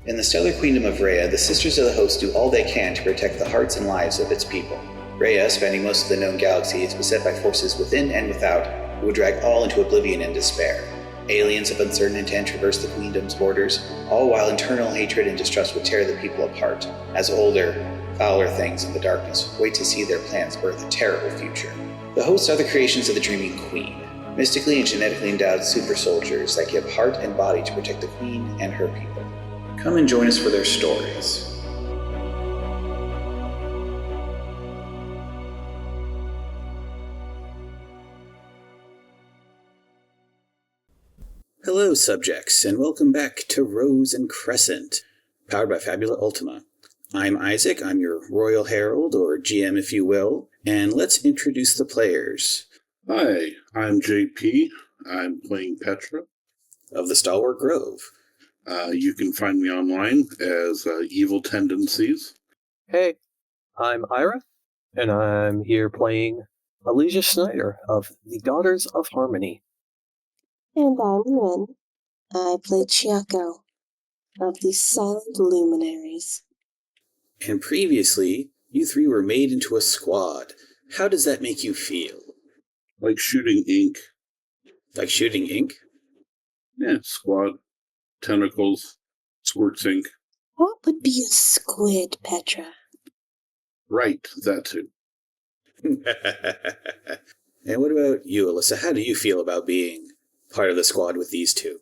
In the stellar queendom of Rhea, the Sisters of the Host do all they can to protect the hearts and lives of its people. Rhea, spanning most of the known galaxy, is beset by forces within and without who would drag all into oblivion and despair. Aliens of uncertain intent traverse the queendom's borders, all while internal hatred and distrust would tear the people apart, as older, fouler things in the darkness wait to see their plans birth a terrible future. The hosts are the creations of the Dreaming Queen, mystically and genetically endowed super soldiers that give heart and body to protect the Queen and her people. Come and join us for their stories. Hello, subjects, and welcome back to Rose&Crescent, powered by Fabula Ultima. I'm Isaac, I'm your Royal Herald, or GM if you will, and let's introduce the players. Hi, I'm JP. I'm playing Petra of the Stalwart Grove. You can find me online as Evil Tendencies. Hey, I'm Ira, and I'm here playing Alicia Snyder of the Daughters of Harmony. And I'm Rin. I play Chiako of the Silent Luminaries. And previously, you three were made into a squad. How does that make you feel? Like shooting ink. Like shooting ink? Yeah, squad. Tentacles. Squirts ink. What would be a squid, Petra? Right, that too. And what about you, Alyssa? How do you feel about being part of the squad with these two?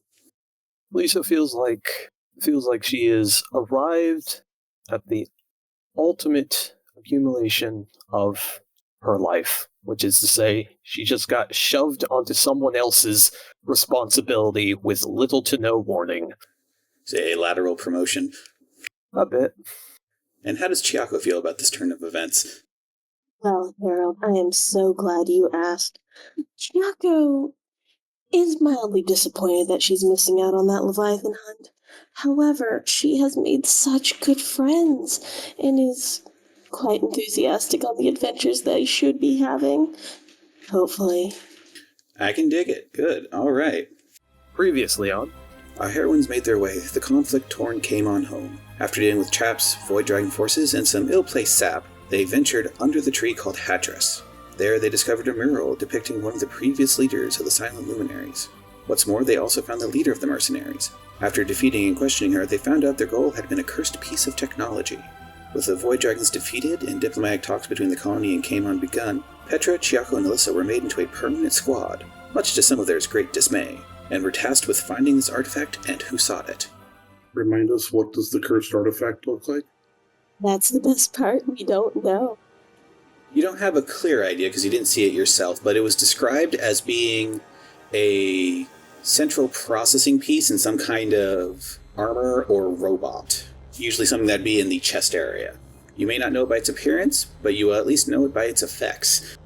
Lisa feels like she is arrived at the ultimate accumulation of her life, which is to say, she just got shoved onto someone else's responsibility with little to no warning. Say, a lateral promotion? A bit. And how does Chiako feel about this turn of events? Well, Harold, I am so glad you asked. Chiako is mildly disappointed that she's missing out on that Leviathan hunt. However, she has made such good friends and is quite enthusiastic on the adventures they should be having. Hopefully. I can dig it. Good. All right. Previously on, our heroines made their way. The conflict-torn came on home. After dealing with traps, void dragon forces, and some ill-placed sap, they ventured under the tree called Hadris. There they discovered a mural depicting one of the previous leaders of the Silent Luminaries. What's more, they also found the leader of the mercenaries. After defeating and questioning her, they found out their goal had been a cursed piece of technology. With the void dragons defeated and diplomatic talks between the colony and Kamon begun, Petra, Chiako, and Alyssa were made into a permanent squad, much to some of theirs great dismay, and were tasked with finding this artifact and who sought it. Remind us, what does the cursed artifact look like? That's the best part, we don't know. You don't have a clear idea because you didn't see it yourself, but it was described as being a central processing piece in some kind of armor or robot. Usually something that'd be in the chest area. You may not know it by its appearance, but you will at least know it by its effects.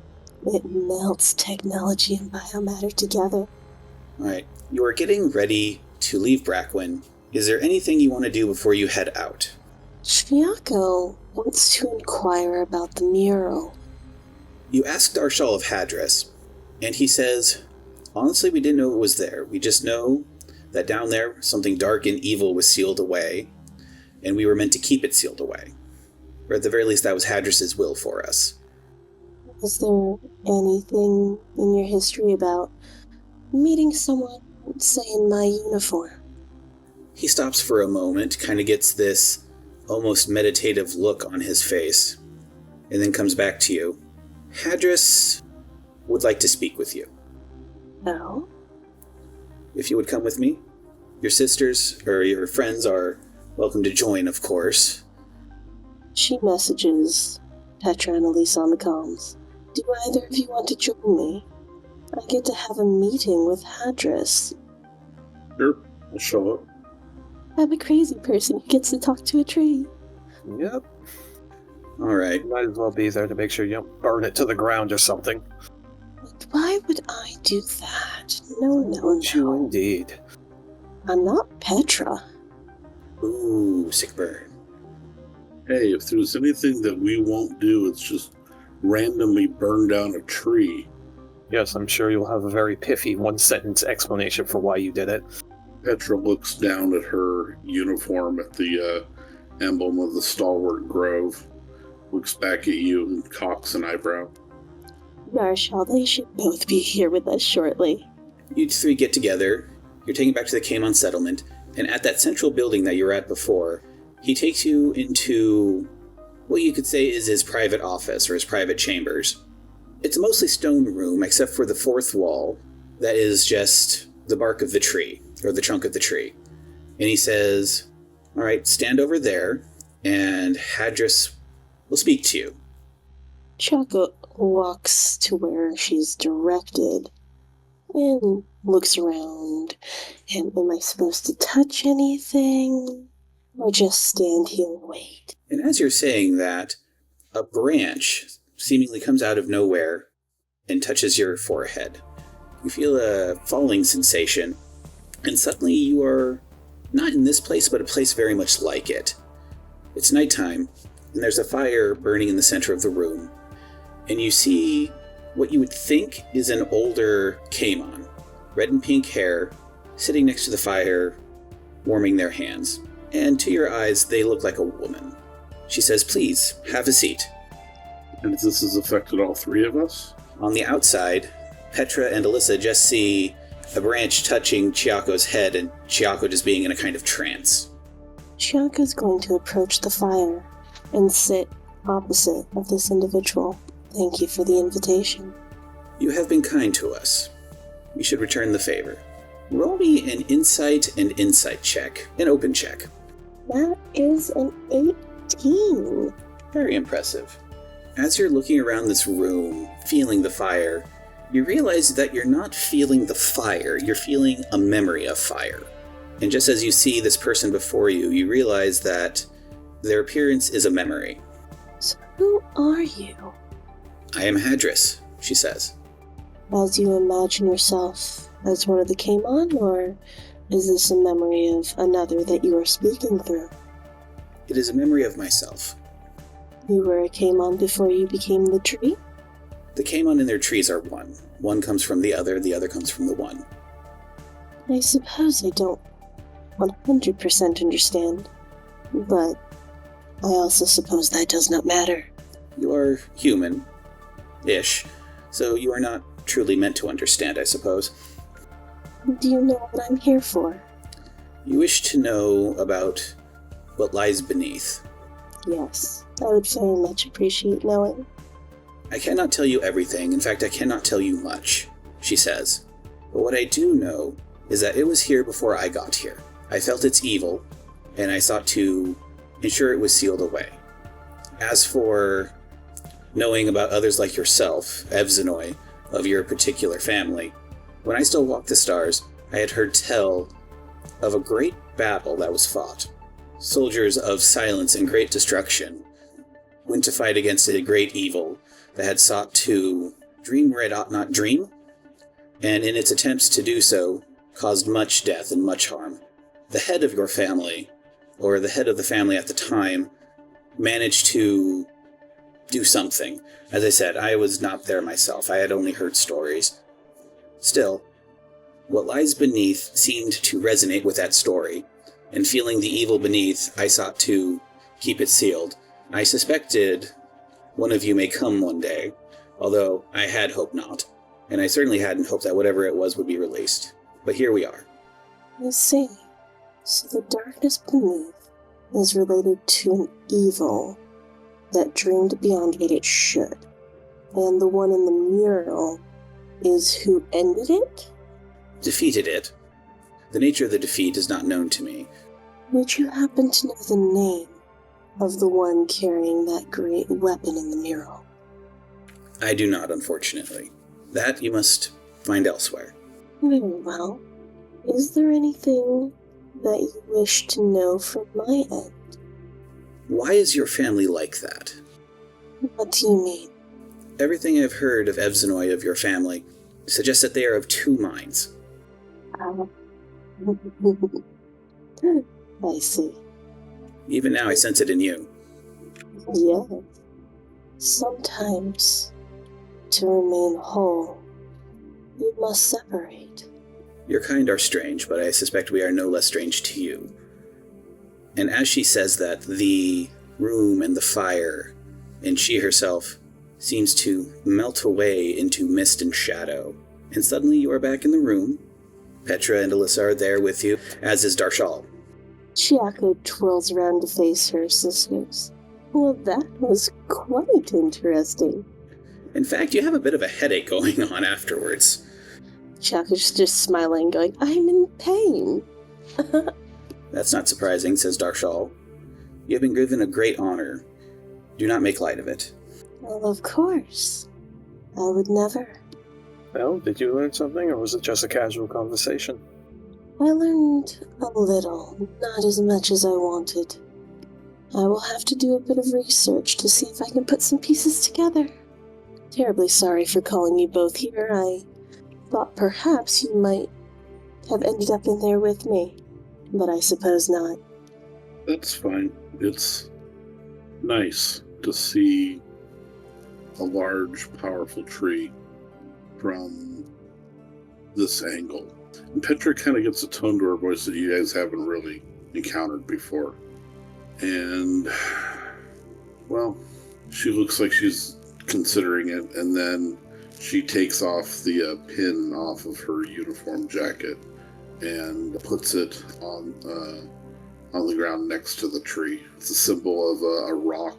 It melts technology and biomatter together. Alright, you are getting ready to leave Brachwyn. Is there anything you want to do before you head out? Chiako wants to inquire about the mural. You asked Darshal of Hadris, and he says, honestly, we didn't know it was there. We just know that down there, something dark and evil was sealed away, and we were meant to keep it sealed away. Or at the very least, that was Hadris's will for us. Is there anything in your history about meeting someone, say, in my uniform? He stops for a moment, kind of gets this almost meditative look on his face, and then comes back to you. Hadris would like to speak with you. Oh? If you would come with me. Your sisters, or your friends, are welcome to join, of course. She messages Petra and Elise on the comms. Do either of you want to join me? I get to have a meeting with Hadris. Sure, I'll show up. I'm a crazy person who gets to talk to a tree. yep, Alright. might as well be there to make sure you don't burn it to the ground or something. But why would I do that? No, Would you no. indeed? I'm not Petra. Ooh, sick burn. Hey, if there's anything that we won't do, it's just randomly burn down a tree. Yes, I'm sure you'll have a very piffy one-sentence explanation for why you did it. Petra looks down at her uniform at the emblem of the Stalwart Grove, looks back at you and cocks an eyebrow. Marshall, they should both be here with us shortly. You three get together, you're taken back to the Kaimon settlement, and at that central building that you were at before, he takes you into what you could say is his private office or his private chambers. It's a mostly stone room, except for the fourth wall that is just the bark of the tree, or the trunk of the tree. And he says, all right, stand over there, and Hadris will speak to you. Chaco walks to where she's directed and looks around. And am I supposed to touch anything? Or just stand here and wait? And as you're saying that, a branch seemingly comes out of nowhere and touches your forehead. You feel a falling sensation, and suddenly you are not in this place, but a place very much like it. It's nighttime, and there's a fire burning in the center of the room, and you see what you would think is an older Kaimon, red and pink hair, sitting next to the fire, warming their hands. And to your eyes, they look like a woman. She says, please, have a seat. And this has affected all three of us? On the outside, Petra and Alyssa just see a branch touching Chiako's head and Chiako just being in a kind of trance. Chiako's going to approach the fire and sit opposite of this individual. Thank you for the invitation. You have been kind to us. You should return the favor. Roll me an insight and insight check. An open check. That is an 18. Very impressive. As you're looking around this room, feeling the fire, you realize that you're not feeling the fire, you're feeling a memory of fire. And just as you see this person before you, you realize that their appearance is a memory. So who are you? I am Hadris, she says. As you imagine yourself as one of the Kaimon, or is this a memory of another that you are speaking through? It is a memory of myself. You were a Kaimon before you became the tree? The Kaimon and their trees are one. One comes from the other comes from the one. I suppose I don't 100% understand, but I also suppose that does not matter. You are human-ish, so you are not truly meant to understand, I suppose. Do you know what I'm here for? You wish to know about what lies beneath. Yes, I would very much appreciate knowing. I cannot tell you everything. In fact, I cannot tell you much, she says. But what I do know is that it was here before I got here. I felt its evil, and I sought to ensure it was sealed away. As for knowing about others like yourself, Evzenoi, of your particular family, when I still walked the stars, I had heard tell of a great battle that was fought. Soldiers of silence and great destruction went to fight against a great evil that had sought to dream where it ought not dream, and in its attempts to do so, caused much death and much harm. The head of your family, or the head of the family at the time, managed to do something. As I said, I was not there myself. I had only heard stories. Still, what lies beneath seemed to resonate with that story, and feeling the evil beneath, I sought to keep it sealed. I suspected one of you may come one day, although I had hoped not, and I certainly hadn't hoped that whatever it was would be released. But here we are. I see. So the darkness beneath is related to an evil that dreamed beyond what it should. And the one in the mural is who ended it? Defeated it. The nature of the defeat is not known to me. Would you happen to know the name of the one carrying that great weapon in the mural? I do not, unfortunately. That you must find elsewhere. Very well. Is there anything that you wish to know from my end? Why is your family like that? What do you mean? Everything I've heard of Evzenoi of your family suggests that they are of two minds. I see. Even now I sense it in you. Yes. Sometimes, to remain whole, you must separate. Your kind are strange, but I suspect we are no less strange to you. And as she says that, the room and the fire, and she herself, seems to melt away into mist and shadow. And suddenly you are back in the room. Petra and Alyssa are there with you, as is Darshal. Chiako twirls around to face her sisters. Well, that was quite interesting. In fact, you have a bit of a headache going on afterwards. Chiako's just smiling, going, I'm in pain. That's not surprising, says Darshal. You have been given a great honor. Do not make light of it. Well, of course. I would never. Well, did you learn something, or was it just a casual conversation? I learned a little, not as much as I wanted. I will have to do a bit of research to see if I can put some pieces together. Terribly sorry for calling you both here. I thought perhaps you might have ended up in there with me, but I suppose not. That's fine. It's nice to see a large, powerful tree from this angle. And Petra kind of gets a tone to her voice that you guys haven't really encountered before. And, well, she looks like she's considering it, and then she takes off the pin off of her uniform jacket and puts it on the ground next to the tree. It's a symbol of a rock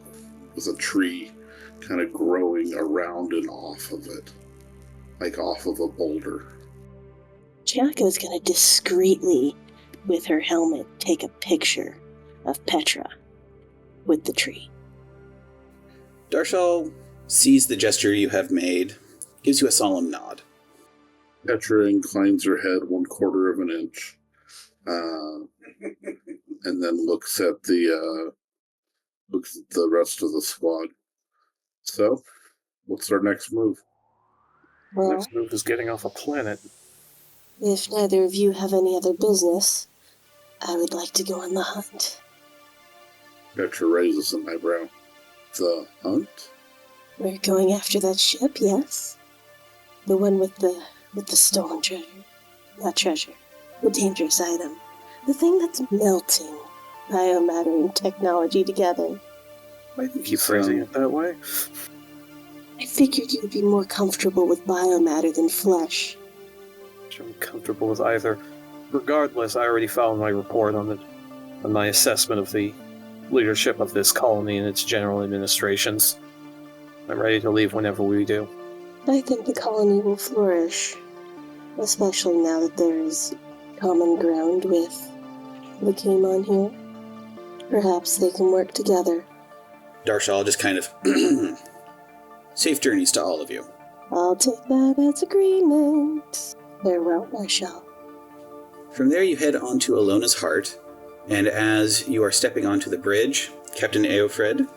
with a tree kind of growing around and off of it, like off of a boulder. Chiako's gonna discreetly, with her helmet, take a picture of Petra with the tree. Darshal sees the gesture you have made, gives you a solemn nod. Petra inclines her head 1/4 of an inch, and then looks at the rest of the squad. So, what's our next move? The Well, next move is getting off a planet. if neither of you have any other business, I would like to go on the hunt. Petra raises an eyebrow. The hunt? We're going after that ship, yes? The one with the stolen treasure. Not treasure. The dangerous item. The thing that's melting biomatter and technology together. Why do you keep phrasing it that way? I figured you'd be more comfortable with biomatter than flesh. I'm comfortable with either. Regardless, I already filed my report on my assessment of the leadership of this colony and its general administrations. I'm ready to leave whenever we do. I think the colony will flourish, especially now that there is common ground with the came on here. Perhaps they can work together. Darshal just kind of... Safe journeys to all of you. I'll take that as agreement. Farewell, Marshal. From there you head on to Alona's Heart, and as you are stepping onto the bridge, Captain Eofred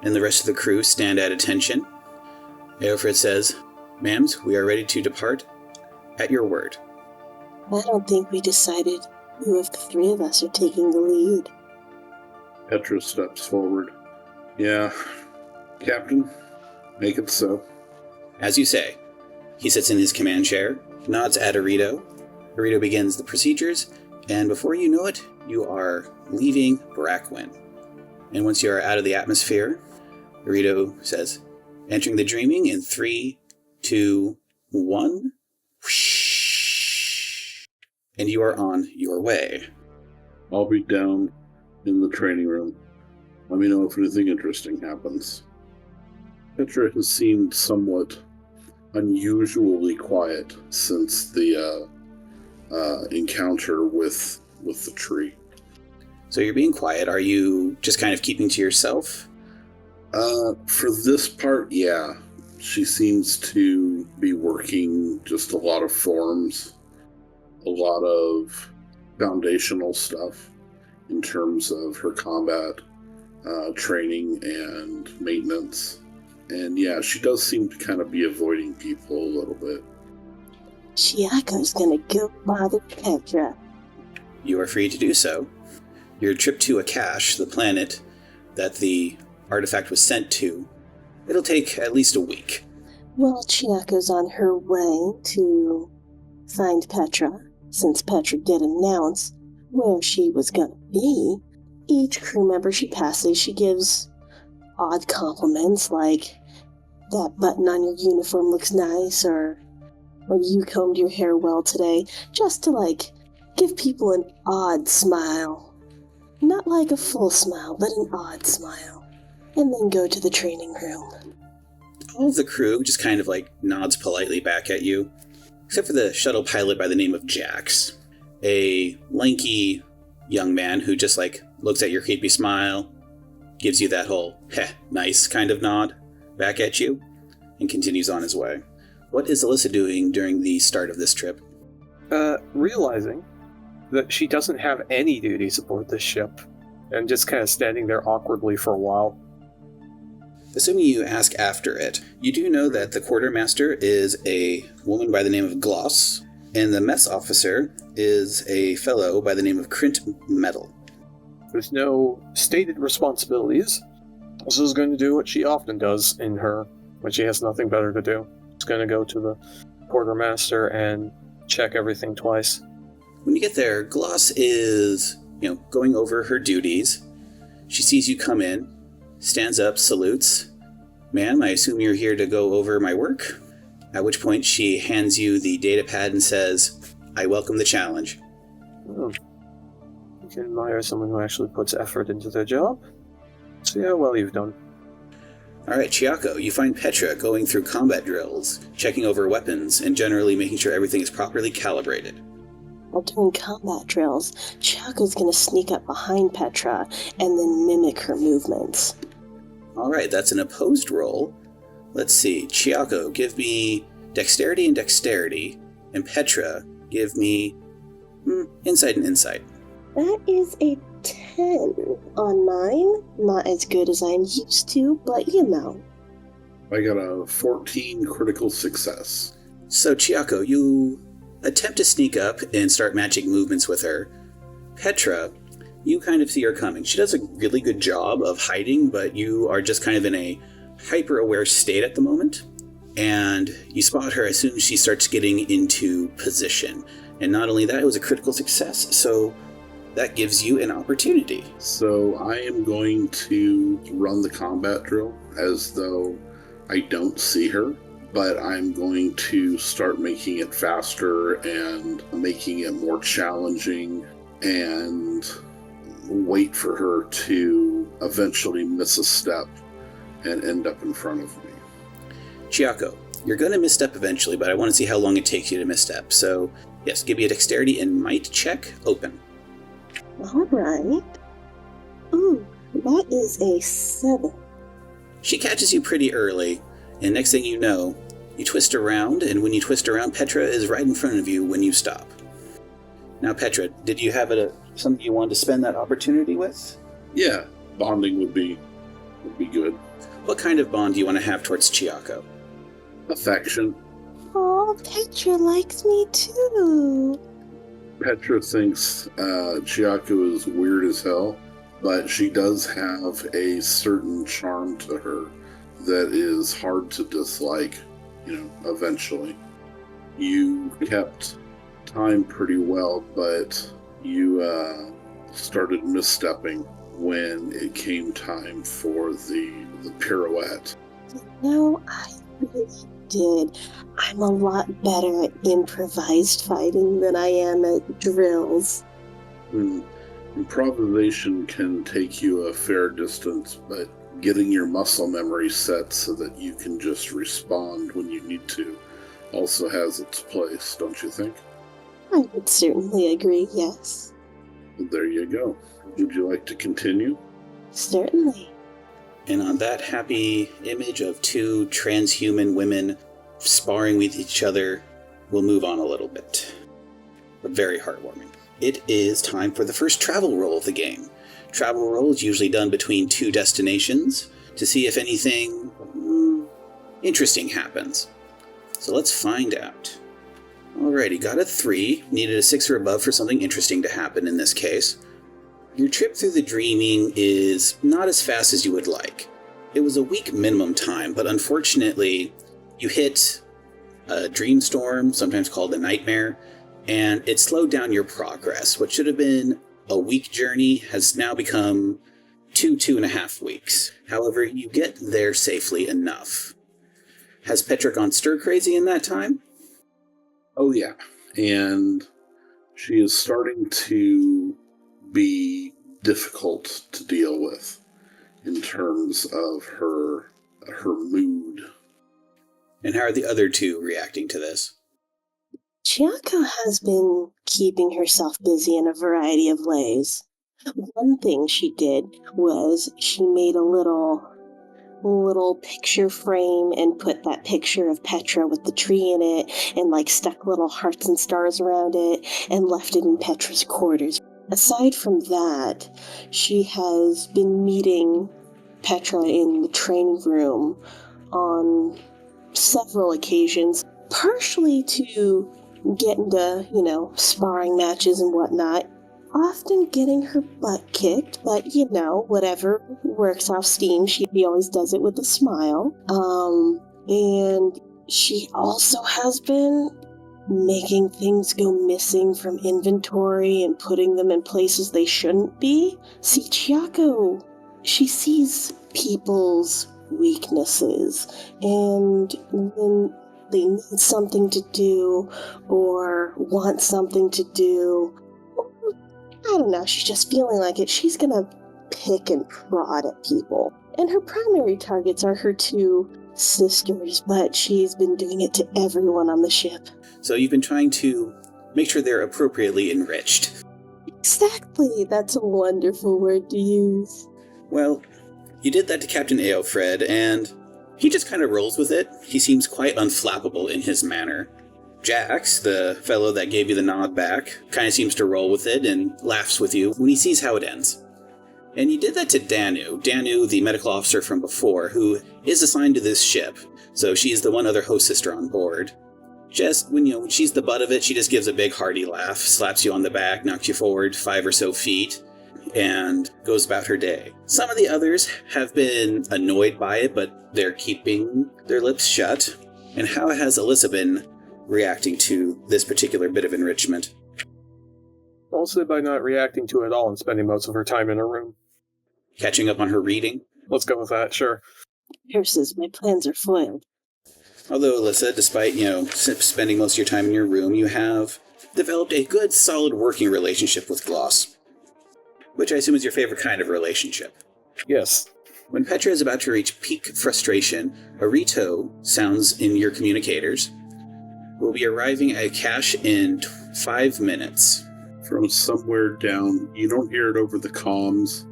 and the rest of the crew stand at attention. Eofred says, "Ma'ams, we are ready to depart. At your word." I don't think we decided who of the three of us are taking the lead. Petra steps forward. Yeah, Captain, make it so. As you say. He sits in his command chair, nods at Arito. Arito begins the procedures, and before you know it, you are leaving Brachwyn. And once you are out of the atmosphere, Arito says, "Entering the dreaming in 3, 2, 1. Whoosh. And you are on your way." I'll be down in the training room. Let me know if anything interesting happens. Petra has seemed somewhat unusually quiet since the encounter with the tree. So you're being quiet. Are you just kind of keeping to yourself? For this part, yeah. She seems to be working just a lot of forms, a lot of foundational stuff in terms of her combat training and maintenance. And yeah, she does seem to kind of be avoiding people a little bit. Chiako's gonna go bother Petra. You are free to do so. Your trip to Ikash, the planet that the artifact was sent to, it'll take at least a week. While Chiako's on her way to find Petra, Since Petra did announce where she was gonna be, each crew member she passes, she gives odd compliments like, that button on your uniform looks nice, or you combed your hair well today, just to, give people an odd smile. Not like a full smile, but an odd smile. And then go to the training room. All of the crew just kind of, nods politely back at you, except for the shuttle pilot by the name of Jax. A lanky young man who just, looks at your creepy smile, gives you that whole, heh, nice kind of nod back at you, and continues on his way. What is Alyssa doing during the start of this trip? Realizing that she doesn't have any duties aboard this ship, and just kind of standing there awkwardly for a while. Assuming you ask after it, you do know that the quartermaster is a woman by the name of Gloss, and the mess officer is a fellow by the name of Crint Metal. There's no stated responsibilities. This is going to do what she often does when she has nothing better to do. She's going to go to the quartermaster and check everything twice. When you get there, Gloss is, going over her duties. She sees you come in, stands up, salutes. Ma'am, I assume you're here to go over my work? At which point she hands you the data pad and says, I welcome the challenge. Oh. You can admire someone who actually puts effort into their job. See how well you've done. Alright, Chiako, you find Petra going through combat drills, checking over weapons, and generally making sure everything is properly calibrated. While doing combat drills, Chiako's gonna sneak up behind Petra and then mimic her movements. Alright, that's an opposed roll. Let's see, Chiako, give me dexterity and dexterity, and Petra, give me insight and insight. That is a 10 on mine. Not as good as I'm used to, but I got a 14 critical success. So, Chiako, you attempt to sneak up and start matching movements with her. Petra, you kind of see her coming. She does a really good job of hiding, but you are just kind of in a hyper-aware state at the moment. And you spot her as soon as she starts getting into position. And not only that, it was a critical success, so that gives you an opportunity. So I am going to run the combat drill as though I don't see her, but I'm going to start making it faster and making it more challenging and wait for her to eventually miss a step and end up in front of me. Chiako, you're going to misstep eventually, but I want to see how long it takes you to misstep. So, yes, give me a dexterity and might check. Open. Alright. Ooh, that is a 7. She catches you pretty early, and next thing you know, you twist around, and when you twist around, Petra is right in front of you when you stop. Now, Petra, did you have something you wanted to spend that opportunity with? Yeah, bonding would be good. What kind of bond do you want to have towards Chiako? Affection. Oh, Petra likes me too. Petra thinks Chiako is weird as hell, but she does have a certain charm to her that is hard to dislike, eventually. You kept time pretty well, but you started misstepping when it came time for the pirouette. No, I really did. I'm a lot better at improvised fighting than I am at drills. Improvisation can take you a fair distance, but getting your muscle memory set so that you can just respond when you need to also has its place, don't you think? I would certainly agree, yes. There you go. Would you like to continue? Certainly. And on that happy image of two transhuman women sparring with each other, we'll move on a little bit. But very heartwarming. It is time for the first travel roll of the game. Travel roll is usually done between two destinations to see if anything interesting happens. So let's find out. Alrighty, got a 3. Needed a 6 or above for something interesting to happen in this case. Your trip through the dreaming is not as fast as you would like. It was a week minimum time, but unfortunately, you hit a dream storm, sometimes called a nightmare, and it slowed down your progress. What should have been a week journey has now become 2.5 weeks. However, you get there safely enough. Has Petra gone stir-crazy in that time? Oh, yeah. And she is starting to be difficult to deal with in terms of her mood. And how are the other two reacting to this? Chiako has been keeping herself busy in a variety of ways. One thing she did was she made a little picture frame and put that picture of Petra with the tree in it and like stuck little hearts and stars around it and left it in Petra's quarters. Aside from that, she has been meeting Petra in the training room on several occasions, partially to get into, sparring matches and whatnot. Often getting her butt kicked, but whatever works off steam, she always does it with a smile. And she also has been making things go missing from inventory and putting them in places they shouldn't be. See, Chiako, she sees people's weaknesses, and when they need something to do or want something to do, I don't know, she's just feeling like it. She's gonna pick and prod at people. And her primary targets are her two sisters, but she's been doing it to everyone on the ship. So you've been trying to make sure they're appropriately enriched. Exactly, that's a wonderful word to use. Well, you did that to Captain Aelfred, and he just kind of rolls with it. He seems quite unflappable in his manner. Jax, the fellow that gave you the nod back, kind of seems to roll with it and laughs with you when he sees how it ends. And you did that to Danu, the medical officer from before, who is assigned to this ship, so she's the one other host sister on board. Just, when she's the butt of it, she just gives a big hearty laugh, slaps you on the back, knocks you forward 5 or so feet, and goes about her day. Some of the others have been annoyed by it, but they're keeping their lips shut. And how has Alyssa been reacting to this particular bit of enrichment? Mostly by not reacting to it at all and spending most of her time in her room. Catching up on her reading? Let's go with that, sure. Curses, my plans are foiled. Although, Alyssa, despite, spending most of your time in your room, you have developed a good, solid working relationship with Gloss. Which I assume is your favorite kind of relationship. Yes. When Petra is about to reach peak frustration, a Rito sounds in your communicators. We'll be arriving at Ikash in 5 minutes. From somewhere down, you don't hear it over the comms,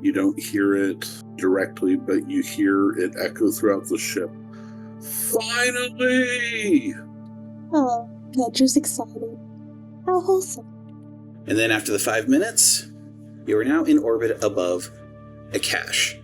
you don't hear it directly, but you hear it echo throughout the ship. Finally! Oh, Petra's excited. How wholesome. And then after the 5 minutes, you are now in orbit above Ikash.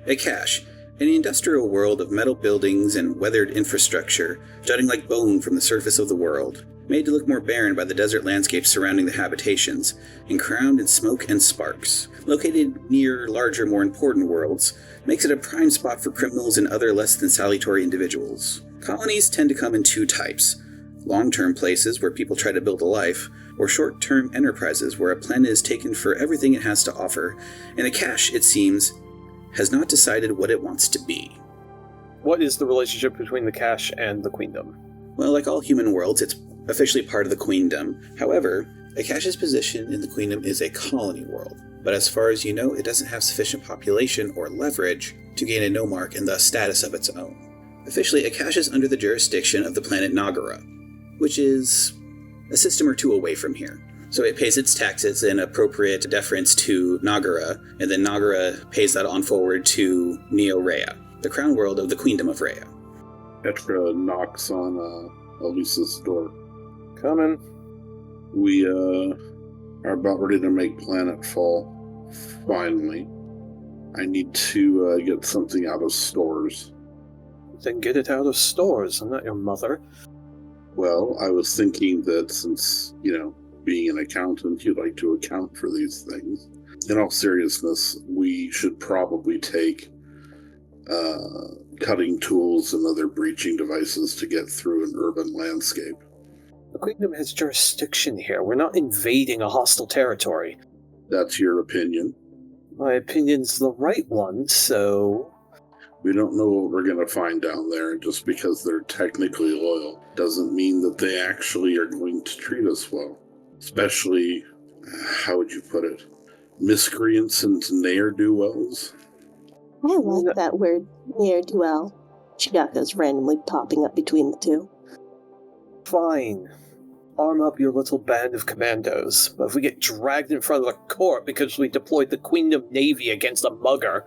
Ikash, an industrial world of metal buildings and weathered infrastructure jutting like bone from the surface of the world, made to look more barren by the desert landscapes surrounding the habitations, and crowned in smoke and sparks. Located near larger, more important worlds, makes it a prime spot for criminals and other less than salutary individuals. Colonies tend to come in 2 types: long-term places where people try to build a life, or short-term enterprises where a planet is taken for everything it has to offer, and Ikash, it seems, has not decided what it wants to be. What is the relationship between the Cache and the Queendom? Well, like all human worlds, it's officially part of the Queendom. However, Ikash's position in the Queendom is a colony world, but as far as you know, it doesn't have sufficient population or leverage to gain a no-mark and thus status of its own. Officially, Ikash is under the jurisdiction of the planet Nagara, which is a system or 2 away from here. So it pays its taxes in appropriate deference to Nagara, and then Nagara pays that on forward to Neo-Rhea, the crown world of the Queendom of Rhea. Petra knocks on Elisa's door. Coming. We are about ready to make planetfall. Finally. I need to get something out of stores. Then get it out of stores. I'm not your mother. Well, I was thinking that since, being an accountant, you'd like to account for these things. In all seriousness, we should probably take cutting tools and other breaching devices to get through an urban landscape. The Queendom has jurisdiction here. We're not invading a hostile territory. That's your opinion. My opinion's the right one, so... We don't know what we're going to find down there. Just because they're technically loyal doesn't mean that they actually are going to treat us well. Especially, how would you put it? Miscreants and ne'er-do-wells? I like that word, ne'er-do-well. Chiako's randomly popping up between the two. Fine. Arm up your little band of commandos. But if we get dragged in front of a court because we deployed the Queendom Navy against a mugger...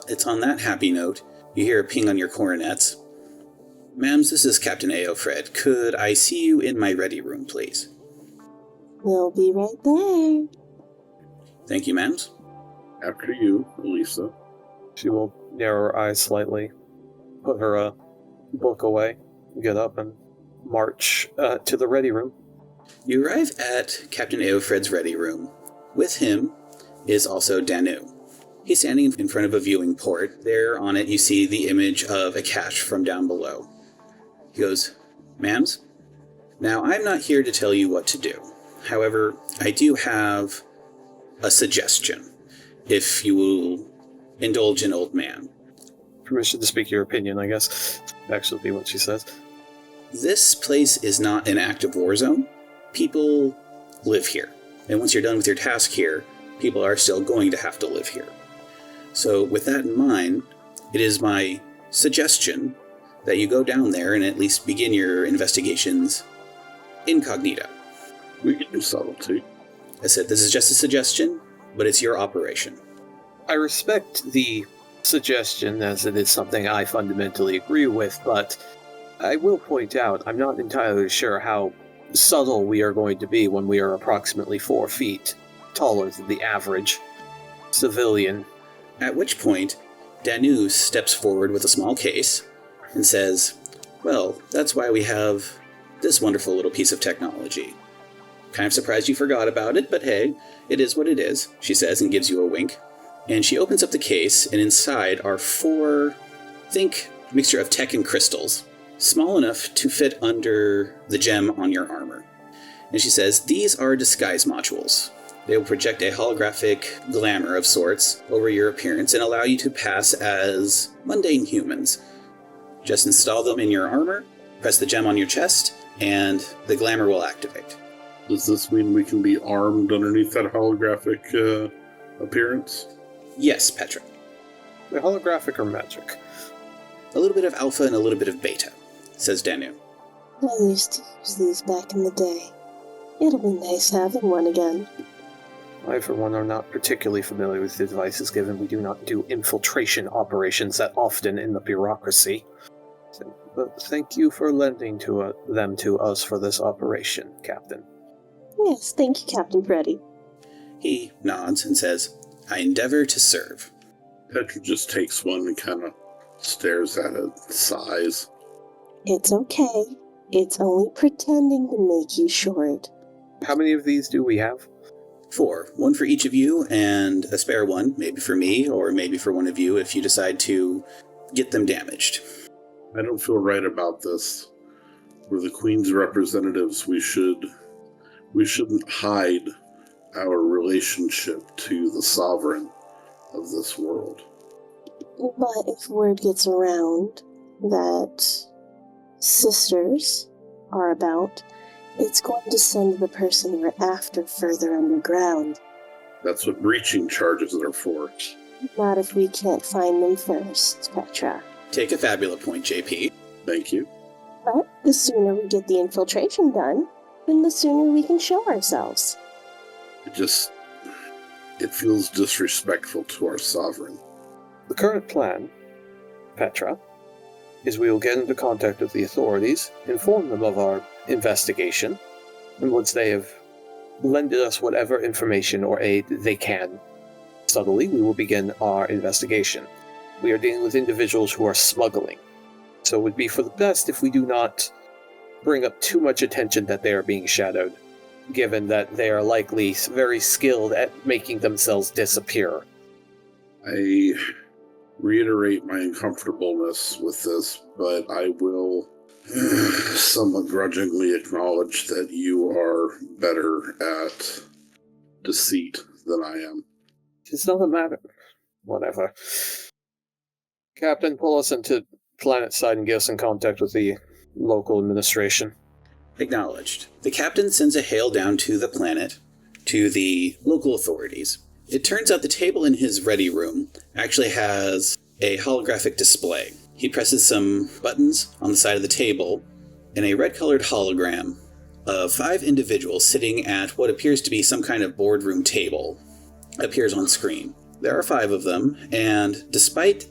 It's on that happy note, you hear a ping on your coronets. Ma'ams, this is Captain Aofred. Could I see you in my ready room, please? We'll be right there. Thank you, ma'ams. After you, Elisa. She will narrow her eyes slightly, put her book away, get up, and march to the ready room. You arrive at Captain Aofred's ready room. With him is also Danu. He's standing in front of a viewing port. There on it you see the image of Ikash from down below. He goes, "Ma'ams, now I'm not here to tell you what to do. However, I do have a suggestion, if you will indulge an old man." Permission to speak your opinion, I guess. Actually be what she says. This place is not an active war zone. People live here. And once you're done with your task here, people are still going to have to live here. So with that in mind, it is my suggestion that you go down there and at least begin your investigations incognito. We can do subtlety. I said this is just a suggestion, but it's your operation. I respect the suggestion, as it is something I fundamentally agree with, but I will point out I'm not entirely sure how subtle we are going to be when we are approximately 4 feet taller than the average civilian. At which point, Danu steps forward with a small case and says, "Well, that's why we have this wonderful little piece of technology. Kind of surprised you forgot about it, but hey, it is what it is," she says and gives you a wink. And she opens up the case, and inside are 4, think, mixture of tech and crystals, small enough to fit under the gem on your armor. And she says, "These are disguise modules. They will project a holographic glamour of sorts over your appearance and allow you to pass as mundane humans. Just install them in your armor, press the gem on your chest, and the glamour will activate." Does this mean we can be armed underneath that holographic appearance? Yes, Petra. The holographic or magic? A little bit of alpha and a little bit of beta, says Danu. I used to use these back in the day. It'll be nice having one again. I, for one, are not particularly familiar with the devices, given we do not do infiltration operations that often in the bureaucracy. But thank you for lending them to us for this operation, Captain. Yes, thank you, Captain Freddy. He nods and says, "I endeavor to serve." Petra just takes one and kind of stares at it, sighs. It's okay. It's only pretending to make you short. How many of these do we have? 4. 1 for each of you, and a spare one, maybe for me, or maybe for one of you if you decide to get them damaged. I don't feel right about this. We're the Queen's representatives. We shouldn't hide our relationship to the sovereign of this world. But if word gets around that sisters are about, it's going to send the person we're after further underground. That's what breaching charges are for. Not if we can't find them first, Petra. Take a fabula point, JP. Thank you. But the sooner we get the infiltration done, then the sooner we can show ourselves. It feels disrespectful to our sovereign. The current plan, Petra, is we will get into contact with the authorities, inform them of our investigation, and once they have lended us whatever information or aid they can, subtly, we will begin our investigation. We are dealing with individuals who are smuggling, so it would be for the best if we do not bring up too much attention that they are being shadowed, given that they are likely very skilled at making themselves disappear. I reiterate my uncomfortableness with this, but I will somewhat grudgingly acknowledge that you are better at deceit than I am. It's not a matter. Whatever. Captain, pull us into planet side and get us in contact with the local administration. Acknowledged. The captain sends a hail down to the planet, to the local authorities. It turns out the table in his ready room actually has a holographic display. He presses some buttons on the side of the table, and a red-colored hologram of 5 individuals sitting at what appears to be some kind of boardroom table appears on screen. There are 5 of them, and despite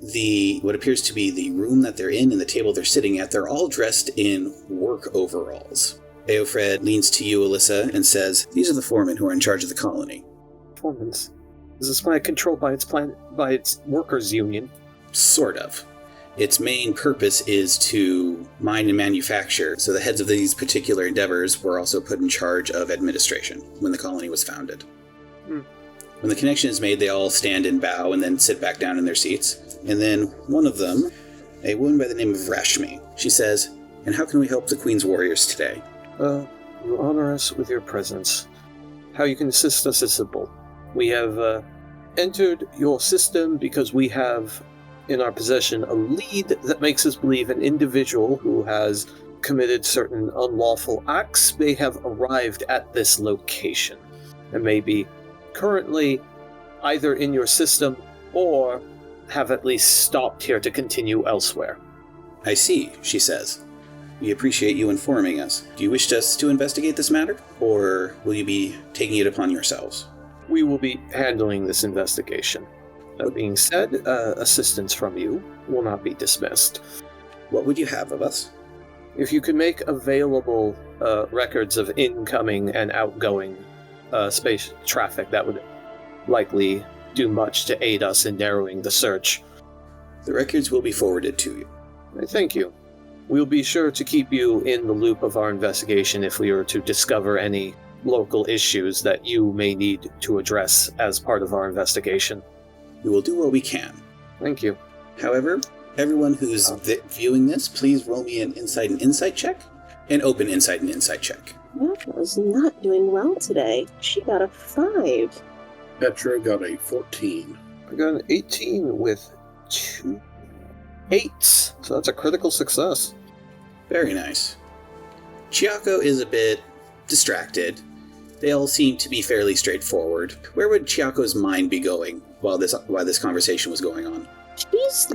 what appears to be the room that they're in and the table they're sitting at, they're all dressed in work overalls. Eofred leans to you, Alyssa, and says, "These are the foremen who are in charge of the colony." Foremen's? Is this planet controlled by its workers' union? Sort of. Its main purpose is to mine and manufacture, so the heads of these particular endeavors were also put in charge of administration when the colony was founded. When the connection is made, they all stand and bow and then sit back down in their seats. And then one of them, a woman by the name of Rashmi, she says, "And how can we help the Queen's warriors today?" You honor us with your presence. How you can assist us is simple. We have entered your system because we have in our possession a lead that makes us believe an individual who has committed certain unlawful acts may have arrived at this location and may be currently either in your system or have at least stopped here to continue elsewhere. "I see," she says. "We appreciate you informing us. Do you wish us to investigate this matter, or will you be taking it upon yourselves?" We will be handling this investigation. That being said, assistance from you will not be dismissed. "What would you have of us?" If you could make available records of incoming and outgoing space traffic, that would likely do much to aid us in narrowing the search. "The records will be forwarded to you." Thank you. We'll be sure to keep you in the loop of our investigation if we were to discover any local issues that you may need to address as part of our investigation. "We will do what we can." Thank you. However, everyone who's viewing this, please roll me an insight and insight check, an open insight and insight check. Rose not doing well today. She got a 5. Petra got a 14. I got an 18 with 2 8s, so that's a critical success. Very nice. Chiako is a bit distracted. They all seem to be fairly straightforward. Where would Chiako's mind be going while this conversation was going on? She's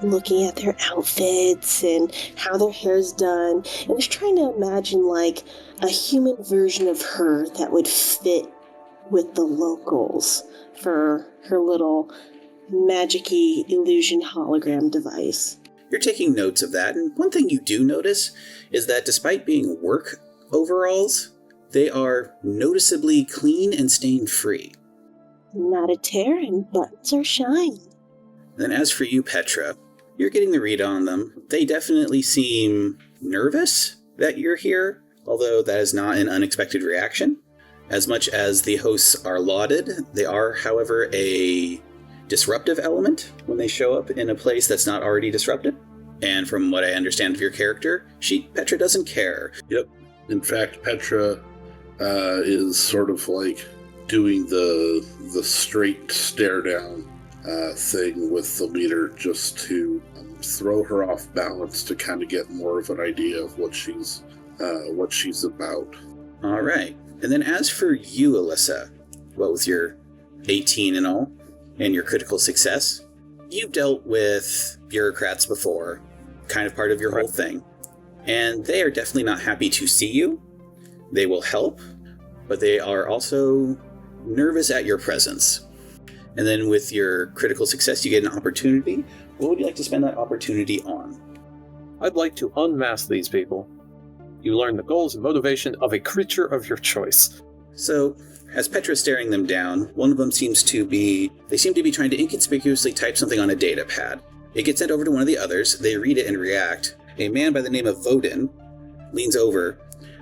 looking at their outfits and how their hair's done, and is trying to imagine a human version of her that would fit with the locals for her little magic-y illusion hologram device. You're taking notes of that, and one thing you do notice is that despite being work overalls, they are noticeably clean and stain-free. Not a tear, and buttons are shiny. Then as for you, Petra, you're getting the read on them. They definitely seem nervous that you're here, although that is not an unexpected reaction. As much as the hosts are lauded, they are, however, a disruptive element when they show up in a place that's not already disrupted. And from what I understand of your character, Petra doesn't care. Yep. In fact, Petra is sort of doing the straight stare down thing with the leader just to throw her off balance to kind of get more of an idea of what she's about. All right. And then as for you, Alyssa, what with your 18 and all, and your critical success, you've dealt with bureaucrats before, kind of part of your whole thing, and they are definitely not happy to see you. They will help, but they are also nervous at your presence. And then with your critical success, you get an opportunity. What would you like to spend that opportunity on? I'd like to unmask these people. You learn the goals and motivation of a creature of your choice. So, as Petra's staring them down, one of them seems to be trying to inconspicuously type something on a data pad. It gets sent over to one of the others, they read it and react. A man by the name of Vodin leans over.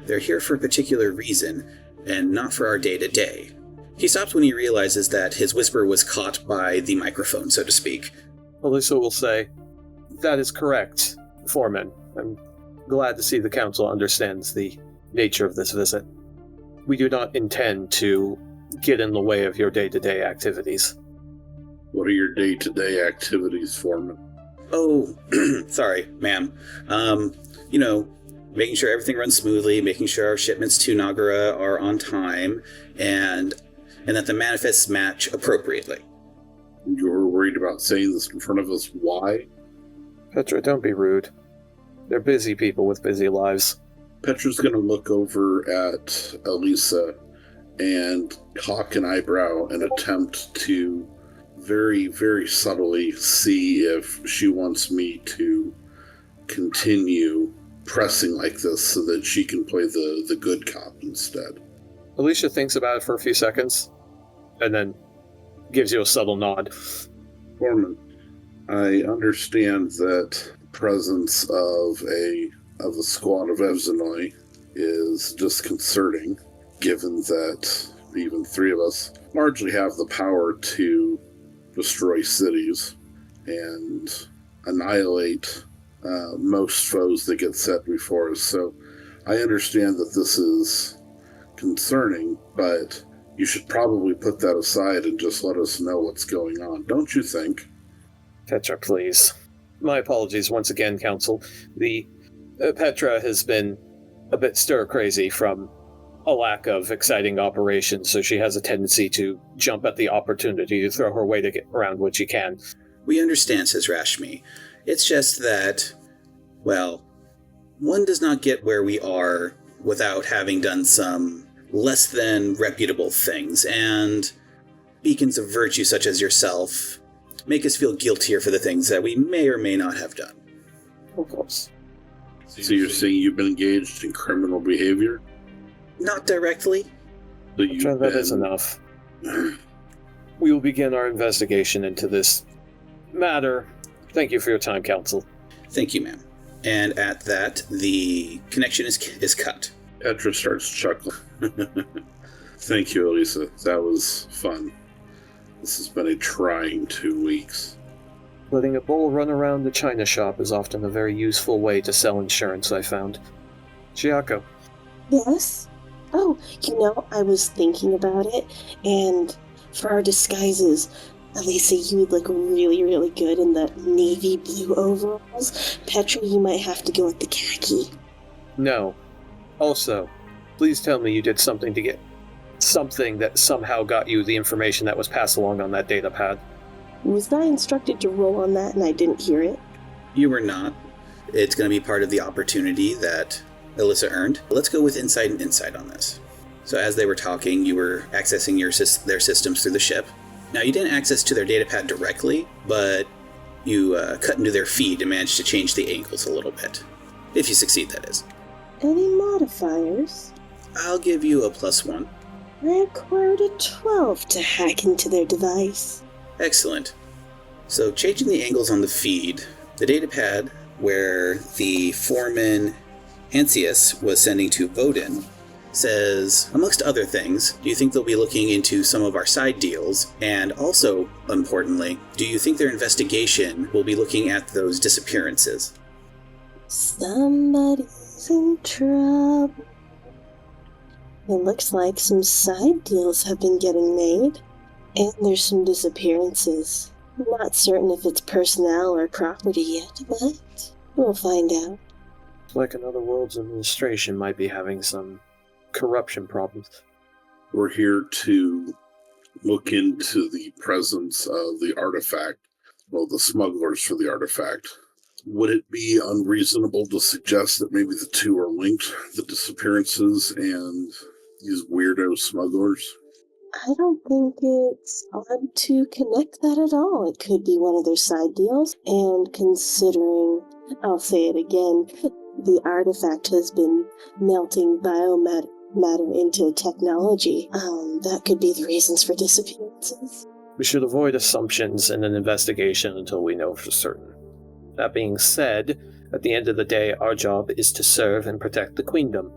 They're here for a particular reason, and not for our day-to-day. He stops when he realizes that his whisper was caught by the microphone, so to speak. Alyssa will say, "That is correct, Foreman. glad to see the Council understands the nature of this visit. We do not intend to get in the way of your day-to-day activities. What are your day-to-day activities, Foreman? Oh, sorry, ma'am. Making sure everything runs smoothly, making sure our shipments to Nagara are on time, and that the manifests match appropriately. You're worried about saying this in front of us. Why? Petra, don't be rude. They're busy people with busy lives. Petra's going to look over at Elisa and cock an eyebrow and attempt to very, very subtly see if she wants me to continue pressing like this so that she can play the good cop instead. Alicia thinks about it for a few seconds, and then gives you a subtle nod. Foreman, I understand that the presence of a squad of Evzanoi is disconcerting, given that even three of us largely have the power to destroy cities and annihilate most foes that get set before us. So I understand that this is concerning, but you should probably put that aside and just let us know what's going on, don't you think? Petra, please. My apologies once again, Council. The Petra has been a bit stir-crazy from a lack of exciting operations, so she has a tendency to jump at the opportunity to throw her weight around when she can. We understand, says Rashmi. It's just that, well, one does not get where we are without having done some less than reputable things, and beacons of virtue such as yourself make us feel guiltier for the things that we may or may not have done. Of course. So you're saying you've been engaged in criminal behavior? Not directly. So you've Petra, that is enough. We will begin our investigation into this matter. Thank you for your time, Council. Thank you, ma'am. And at that, the connection is cut. Petra starts chuckling. Thank you, Elisa. That was fun. This has been a trying 2 weeks. Letting a bull run around the china shop is often a very useful way to sell insurance, I found. Chiako. Yes? Oh, I was thinking about it, and for our disguises, Elisa, you would look really, really good in the navy blue overalls. Petra, you might have to go with the khaki. No. Also, please tell me you did something to get something that somehow got you the information that was passed along on that data pad. Was I instructed to roll on that and I didn't hear it? You were not. It's going to be part of the opportunity that Alyssa earned. Let's go with insight and insight on this. So as they were talking, you were accessing their systems through the ship. Now, you didn't access to their datapad directly, but you cut into their feed and managed to change the angles a little bit. If you succeed, that is. Any modifiers? I'll give you a +1. I acquired a 12 to hack into their device. Excellent. So, changing the angles on the feed, the datapad where the foreman Ansius was sending to Odin says, amongst other things, do you think they'll be looking into some of our side deals? And also, importantly, do you think their investigation will be looking at those disappearances? Somebody's in trouble. It looks like some side deals have been getting made, and there's some disappearances. I'm not certain if it's personnel or property yet, but we'll find out. It's like another world's administration might be having some corruption problems. We're here to look into the presence of the artifact, the smugglers for the artifact. Would it be unreasonable to suggest that maybe the two are linked, the disappearances and these weirdo smugglers? I don't think it's odd to connect that at all. It could be one of their side deals, and considering, I'll say it again, the artifact has been melting biomatter into technology. That could be the reasons for disappearances. We should avoid assumptions in an investigation until we know for certain. That being said, at the end of the day, our job is to serve and protect the Queendom.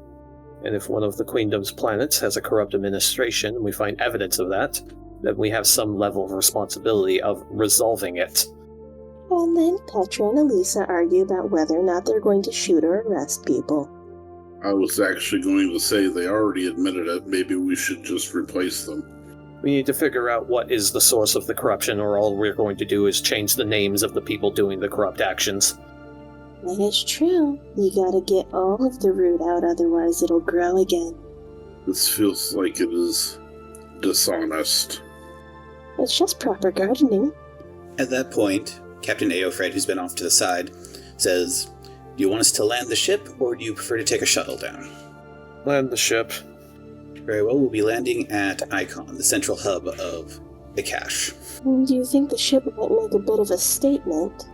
And if one of the Queendom's planets has a corrupt administration and we find evidence of that, then we have some level of responsibility of resolving it. And then Petra and Elisa argue about whether or not they're going to shoot or arrest people. I was actually going to say they already admitted it. Maybe we should just replace them. We need to figure out what is the source of the corruption, or all we're going to do is change the names of the people doing the corrupt actions. That is true. You gotta get all of the root out, otherwise it'll grow again. This feels like it is dishonest. It's just proper gardening. At that point, Captain Aofred, who's been off to the side, says, "Do you want us to land the ship, or do you prefer to take a shuttle down?" Land the ship. Very well, we'll be landing at Icon, the central hub of Ikash. Do you think the ship might make a bit of a statement?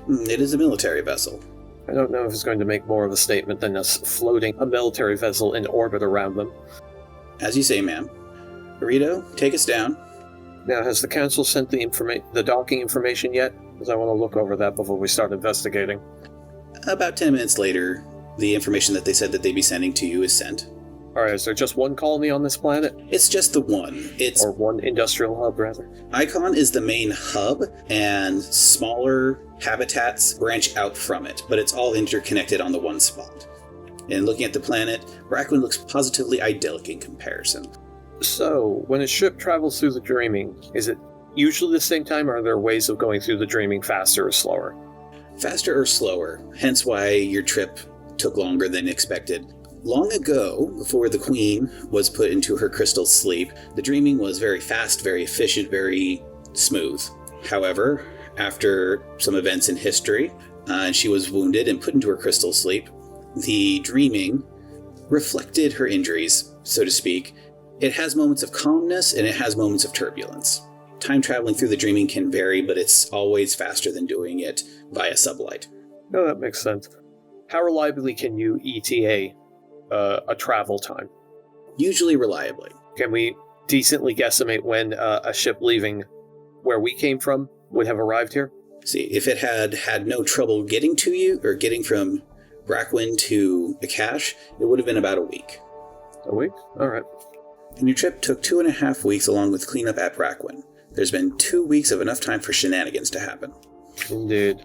It is a military vessel. I don't know if it's going to make more of a statement than us floating a military vessel in orbit around them. As you say, ma'am. Burrito, take us down. Now, has the council sent the docking information yet? Because I want to look over that before we start investigating. About 10 minutes later, the information that they said that they'd be sending to you is sent. Alright, is there just one colony on this planet? It's just the one. Or one industrial hub, rather? Icon is the main hub, and smaller habitats branch out from it, but it's all interconnected on the one spot. And looking at the planet, Brachwyn looks positively idyllic in comparison. So, when a ship travels through the dreaming, is it usually the same time, or are there ways of going through the dreaming faster or slower? Faster or slower, hence why your trip took longer than expected. Long ago, before the Queen was put into her crystal sleep, the dreaming was very fast, very efficient, very smooth. However, after some events in history, and she was wounded and put into her crystal sleep, the dreaming reflected her injuries, so to speak. It has moments of calmness and it has moments of turbulence. Time traveling through the dreaming can vary, but it's always faster than doing it via sublight. No, that makes sense. How reliably can you ETA a travel time? Usually reliably. Can we decently guesstimate when a ship leaving where we came from would have arrived here? See, if it had no trouble getting to you, or getting from Brachwyn to Ikash, it would have been about a week. A week? Alright. And your trip took 2.5 weeks along with cleanup at Brachwyn. There's been 2 weeks of enough time for shenanigans to happen. Indeed.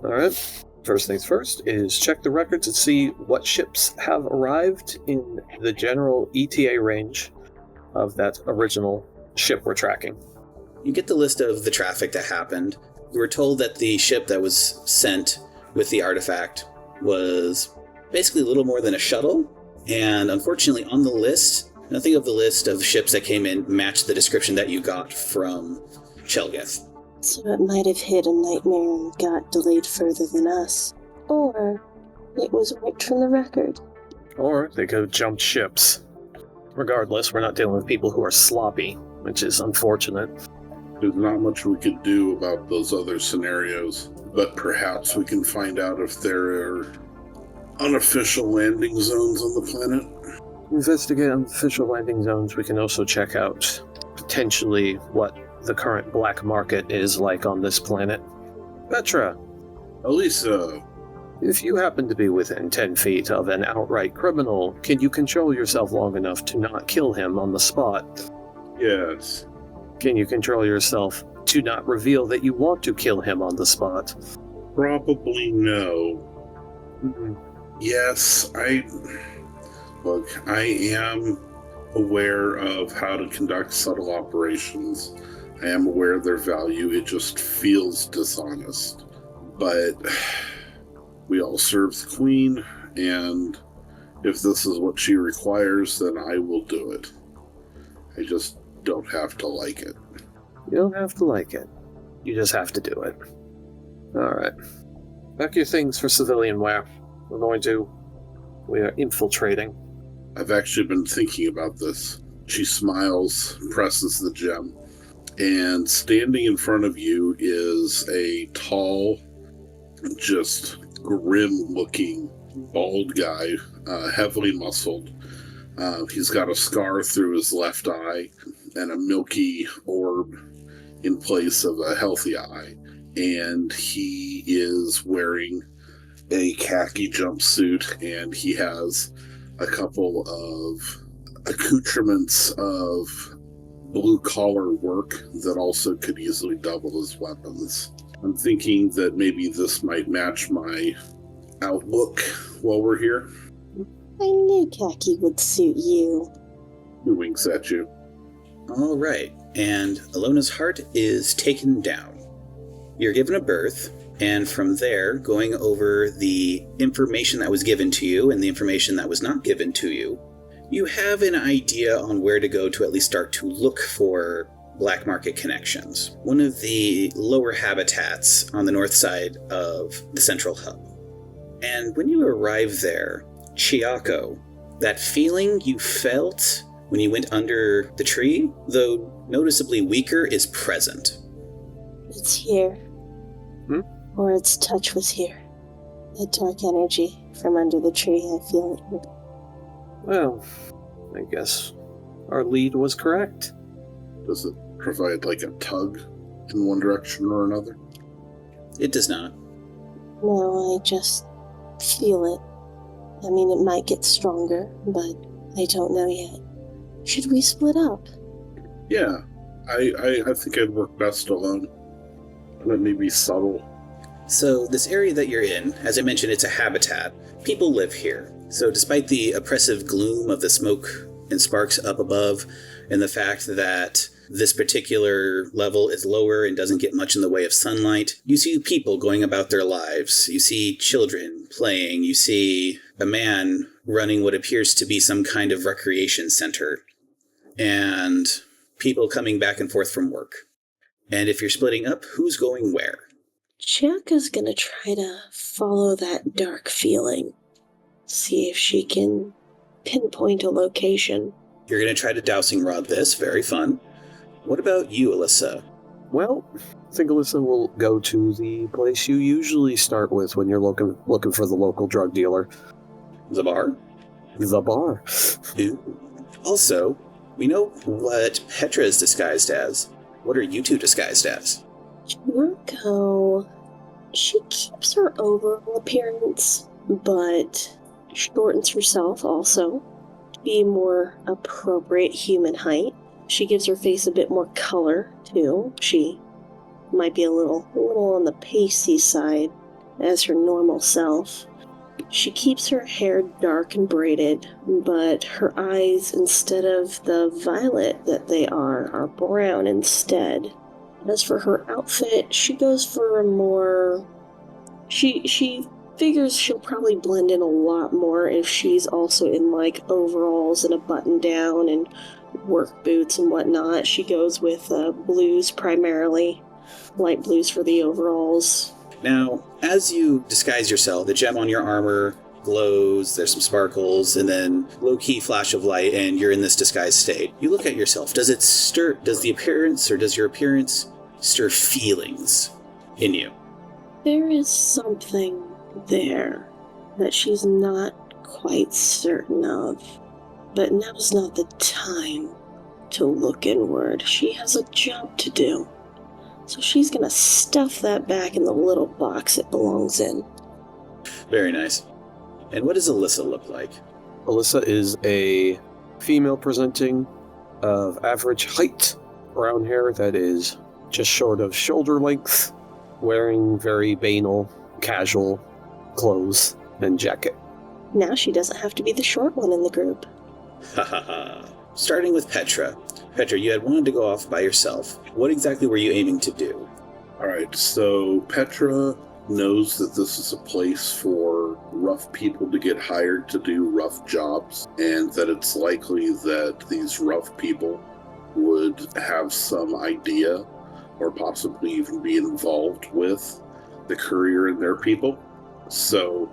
Alright. First things first is check the records and see what ships have arrived in the general ETA range of that original ship we're tracking. You get the list of the traffic that happened. You were told that the ship that was sent with the artifact was basically a little more than a shuttle, and unfortunately on the list, nothing of the list of ships that came in matched the description that you got from Chelgeth. So it might have hit a nightmare and got delayed further than us. Or it was wiped from the record. Or they could have jumped ships. Regardless, we're not dealing with people who are sloppy, which is unfortunate. There's not much we could do about those other scenarios, but perhaps we can find out if there are unofficial landing zones on the planet. Investigate unofficial landing zones. We can also check out potentially what the current black market is like on this planet. Petra, Elisa, if you happen to be within 10 feet of an outright criminal, can you control yourself long enough to not kill him on the spot? yes. Can you control yourself to not reveal that you want to kill him on the spot? Probably no. Mm-hmm. Yes, I am aware of how to conduct subtle operations. I am aware of their value. It just feels dishonest. But we all serve the Queen, and if this is what she requires, then I will do it. I just don't have to like it. You don't have to like it. You just have to do it. Alright. Pack your things for civilian wear. We are infiltrating. I've actually been thinking about this. She smiles, presses the gem, and standing in front of you is a tall, just grim-looking, bald guy, heavily muscled. He's got a scar through his left eye and a milky orb in place of a healthy eye. And he is wearing a khaki jumpsuit, and he has a couple of accoutrements of blue-collar work that also could easily double as weapons. I'm thinking that maybe this might match my outlook while we're here. I knew khaki would suit you. Who winks at you? All right, and Alona's heart is taken down. You're given a berth, and from there, going over the information that was given to you and the information that was not given to you, you have an idea on where to go to at least start to look for black market connections. One of the lower habitats on the north side of the central hub. And when you arrive there, Chiako, that feeling you felt when you went under the tree, though noticeably weaker, is present. It's here. Or its touch was here. The dark energy from under the tree, I feel it here. Well, I guess our lead was correct. Does it provide like a tug in one direction or another? It does not. No, I just feel it. I mean, it might get stronger, but I don't know yet. Should we split up? Yeah, I think I'd work best alone. Let me be subtle. So this area that you're in, as I mentioned, it's a habitat. People live here. So despite the oppressive gloom of the smoke and sparks up above, and the fact that this particular level is lower and doesn't get much in the way of sunlight, you see people going about their lives. You see children playing. You see a man running what appears to be some kind of recreation center. And people coming back and forth from work. And if you're splitting up, who's going where? Chiaka's gonna try to follow that dark feeling. See if she can pinpoint a location. You're going to try to dowsing rod this. Very fun. What about you, Alyssa? Well, I think Alyssa will go to the place you usually start with when you're looking for the local drug dealer. The bar? The bar. Ooh. Also, we know what Petra is disguised as. What are you two disguised as? Chiako, she keeps her overall appearance, but shortens herself also to be more appropriate human height. She gives her face a bit more color, too. She might be a little on the pasty side as her normal self. She keeps her hair dark and braided, but her eyes, instead of the violet that they are brown instead. As for her outfit, she goes for a more... She figures she'll probably blend in a lot more if she's also in, like, overalls and a button-down and work boots and whatnot. She goes with blues primarily, light blues for the overalls. Now, as you disguise yourself, the gem on your armor glows, there's some sparkles, and then low-key flash of light, and you're in this disguised state. You look at yourself. Does your appearance stir feelings in you? There is something there that she's not quite certain of. But now's not the time to look inward. She has a job to do. So she's gonna stuff that back in the little box it belongs in. Very nice. And what does Alyssa look like? Alyssa is a female presenting of average height, brown hair that is just short of shoulder length, wearing very banal, casual clothes and jacket. Now she doesn't have to be the short one in the group. Ha ha ha. Starting with Petra. Petra, you had wanted to go off by yourself. What exactly were you aiming to do? Alright, so Petra knows that this is a place for rough people to get hired to do rough jobs, and that it's likely that these rough people would have some idea or possibly even be involved with the courier and their people. So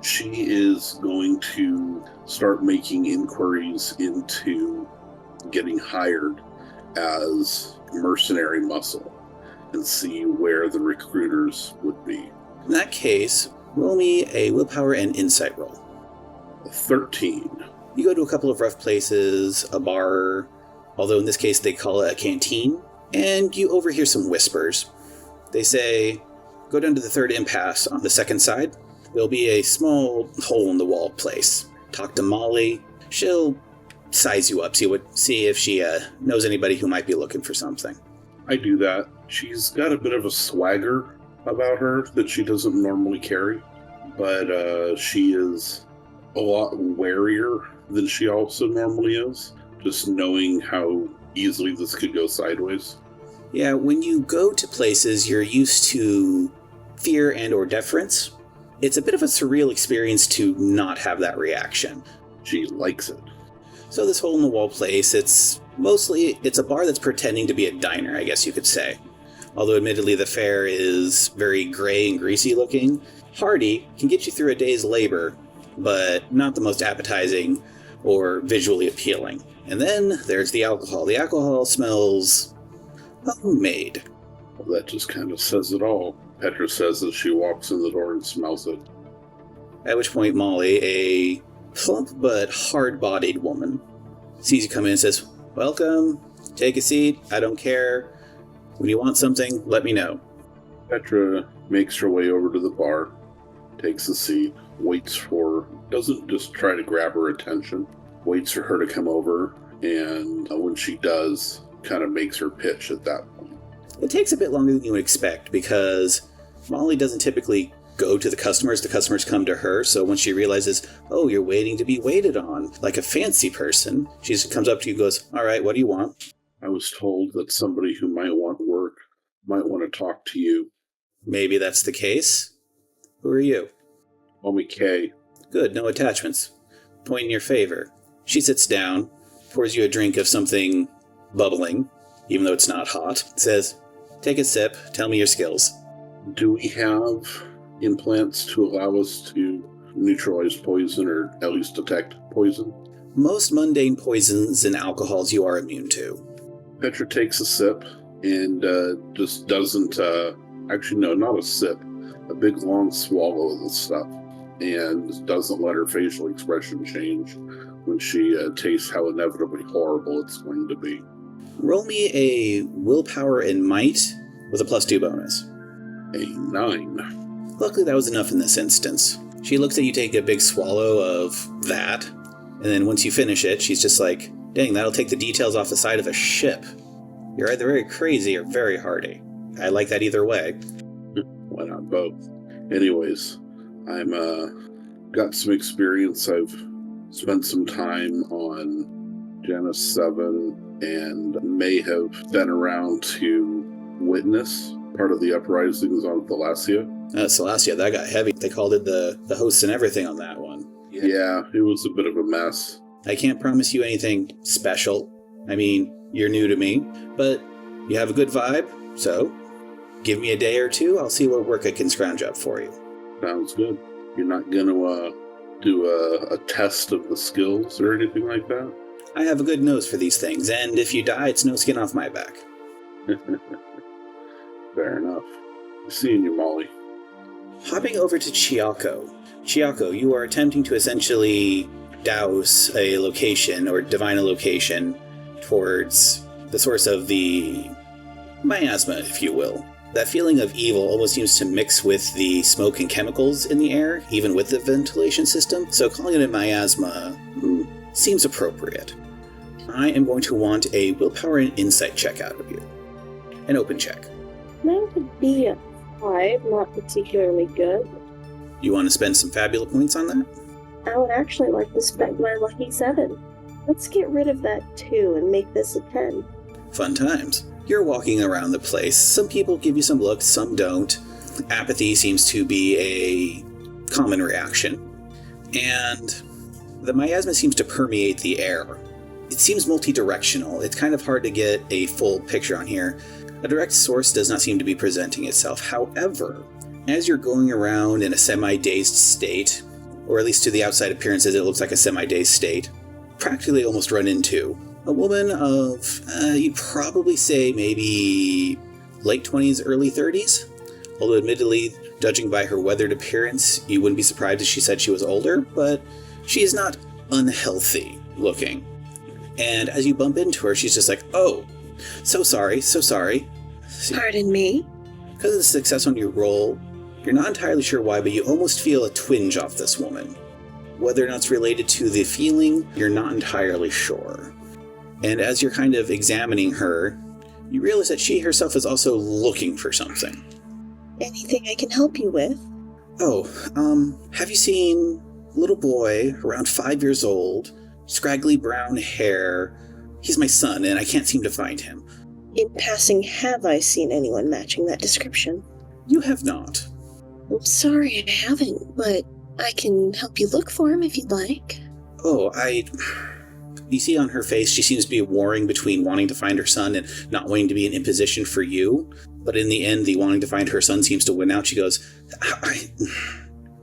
she is going to start making inquiries into getting hired as mercenary muscle and see where the recruiters would be. In that case, roll me a willpower and insight roll. 13. You go to a couple of rough places, a bar, although in this case they call it a canteen, and you overhear some whispers. They say, go down to the third impasse on the second side. There'll be a small hole-in-the-wall place. Talk to Molly. She'll size you up, see if she knows anybody who might be looking for something. I do that. She's got a bit of a swagger about her that she doesn't normally carry, but she is a lot warier than she also normally is, just knowing how easily this could go sideways. Yeah, when you go to places you're used to fear and or deference, it's a bit of a surreal experience to not have that reaction. She likes it. So this hole-in-the-wall place, it's a bar that's pretending to be a diner, I guess you could say. Although admittedly the fare is very gray and greasy looking, hearty, can get you through a day's labor, but not the most appetizing or visually appealing. And then there's the alcohol. The alcohol smells homemade. Well, that just kind of says it all. Petra says as she walks in the door and smells it. At which point Molly, a plump but hard-bodied woman, sees you come in and says, "Welcome, take a seat, I don't care. When you want something, let me know." Petra makes her way over to the bar, takes a seat, doesn't just try to grab her attention, waits for her to come over, and when she does, kind of makes her pitch at that point. It takes a bit longer than you would expect because Molly doesn't typically go to the customers come to her, so when she realizes, oh, you're waiting to be waited on, like a fancy person, she just comes up to you and goes, "All right, what do you want?" I was told that somebody who might want work might want to talk to you. Maybe that's the case. Who are you? Call me Kay. Good, no attachments. Point in your favor. She sits down, pours you a drink of something bubbling, even though it's not hot, says, "Take a sip, tell me your skills." Do we have implants to allow us to neutralize poison or at least detect poison? Most mundane poisons and alcohols you are immune to. Petra takes a sip and just doesn't, actually no, not a sip, a big long swallow of the stuff, and doesn't let her facial expression change when she tastes how inevitably horrible it's going to be. Roll me a willpower and might with a +2 bonus. A 9. Luckily that was enough in this instance. She looks at you take a big swallow of that, and then once you finish it, she's just like, "Dang, that'll take the details off the side of a ship. You're either very crazy or very hardy. I like that either way." Why not both? Anyways, I'm got some experience. I've spent some time on Janus 7 and may have been around to witness part of the uprisings on Thalassia. Celestia, that got heavy. They called it the hosts and everything on that one. Yeah, it was a bit of a mess. I can't promise you anything special. I mean, you're new to me, but you have a good vibe, so give me a day or two, I'll see what work I can scrounge up for you. Sounds good. You're not going to do a test of the skills or anything like that? I have a good nose for these things, and if you die, it's no skin off my back. Fair enough. Seeing you, Molly. Hopping over to Chiako. Chiako, you are attempting to essentially douse a location, or divine a location, towards the source of the miasma, if you will. That feeling of evil almost seems to mix with the smoke and chemicals in the air, even with the ventilation system, so calling it a miasma seems appropriate. I am going to want a willpower and insight check out of you. An open check. That would be a 5, not particularly good. You want to spend some fabula points on that? I would actually like to spend my lucky 7. Let's get rid of that 2 and make this a 10. Fun times. You're walking around the place. Some people give you some looks, some don't. Apathy seems to be a common reaction. And the miasma seems to permeate the air. It seems multi-directional. It's kind of hard to get a full picture on here. A direct source does not seem to be presenting itself. However, as you're going around in a semi-dazed state, or at least to the outside appearances it looks like a semi-dazed state, practically almost run into a woman of, you'd probably say maybe late 20s, early 30s. Although admittedly, judging by her weathered appearance, you wouldn't be surprised if she said she was older, but she is not unhealthy looking. And as you bump into her, she's just like, "Oh, so sorry. Pardon me? Because of the success on your roll, you're not entirely sure why, but you almost feel a twinge off this woman. Whether or not it's related to the feeling, you're not entirely sure. And as you're kind of examining her, you realize that she herself is also looking for something. Anything I can help you with? Oh, have you seen a little boy around 5 years old, scraggly brown hair? He's my son, and I can't seem to find him. In passing, have I seen anyone matching that description? You have not. I'm sorry I haven't, but I can help you look for him if you'd like. Oh, You see on her face, she seems to be warring between wanting to find her son and not wanting to be an imposition for you. But in the end, the wanting to find her son seems to win out. She goes,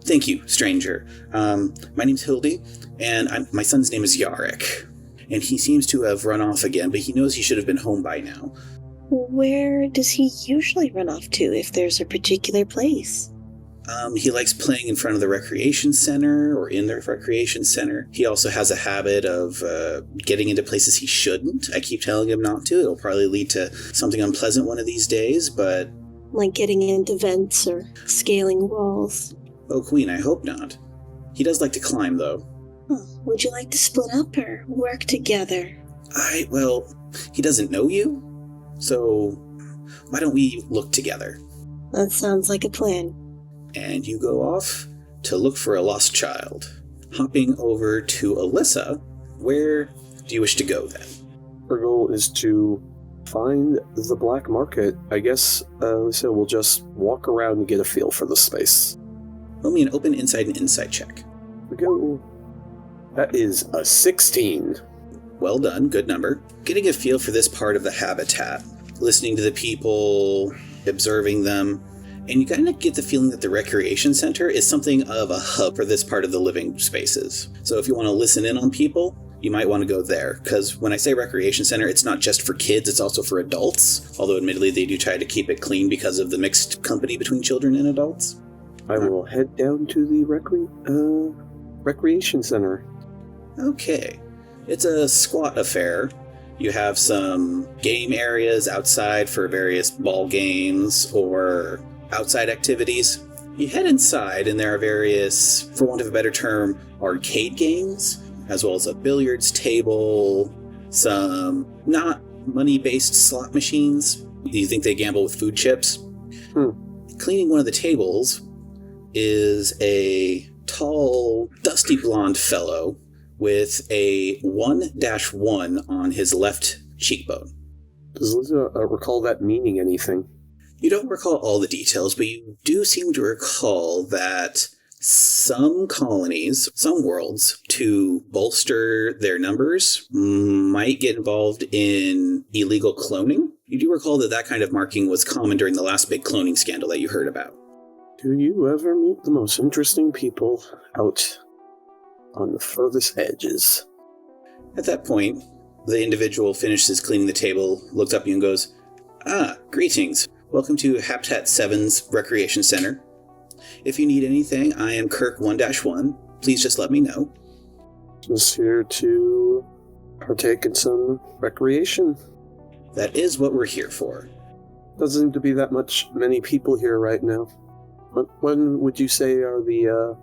Thank you, stranger. My name's Hildy, and my son's name is Yarrick. And he seems to have run off again, but he knows he should have been home by now. Where does he usually run off to, if there's a particular place? He likes playing in front of the recreation center or in the recreation center. He also has a habit of getting into places he shouldn't. I keep telling him not to. It'll probably lead to something unpleasant one of these days, but... Like getting into vents or scaling walls? Oh, Queen, I hope not. He does like to climb, though. Would you like to split up or work together? Well, he doesn't know you, so why don't we look together? That sounds like a plan. And you go off to look for a lost child. Hopping over to Alyssa, where do you wish to go then? Her goal is to find the black market. I guess Alyssa will just walk around and get a feel for the space. Roll me an open inside and insight check. We go. That is a 16. Well done, good number. Getting a feel for this part of the habitat, listening to the people, observing them, and you kind of get the feeling that the recreation center is something of a hub for this part of the living spaces. So if you want to listen in on people, you might want to go there. Because when I say recreation center, it's not just for kids, it's also for adults. Although admittedly, they do try to keep it clean because of the mixed company between children and adults. I will head down to the recreation center. Okay. It's a squat affair. You have some game areas outside for various ball games or outside activities. You head inside and there are various, for want of a better term, arcade games, as well as a billiards table, some not money-based slot machines. Do you think they gamble with food chips? Cleaning one of the tables is a tall, dusty blonde fellow with a 1-1 on his left cheekbone. Does Liza recall that meaning anything? You don't recall all the details, but you do seem to recall that some colonies, some worlds, to bolster their numbers, might get involved in illegal cloning. You do recall that that kind of marking was common during the last big cloning scandal that you heard about. Do you ever meet the most interesting people out on the furthest edges? At that point, the individual finishes cleaning the table, looks up at you and goes, greetings. Welcome to Habitat 7's Recreation Center. If you need anything, I am Kirk 1-1. Please just let me know. Just here to partake in some recreation. That is what we're here for. Doesn't seem to be that many people here right now. When would you say are the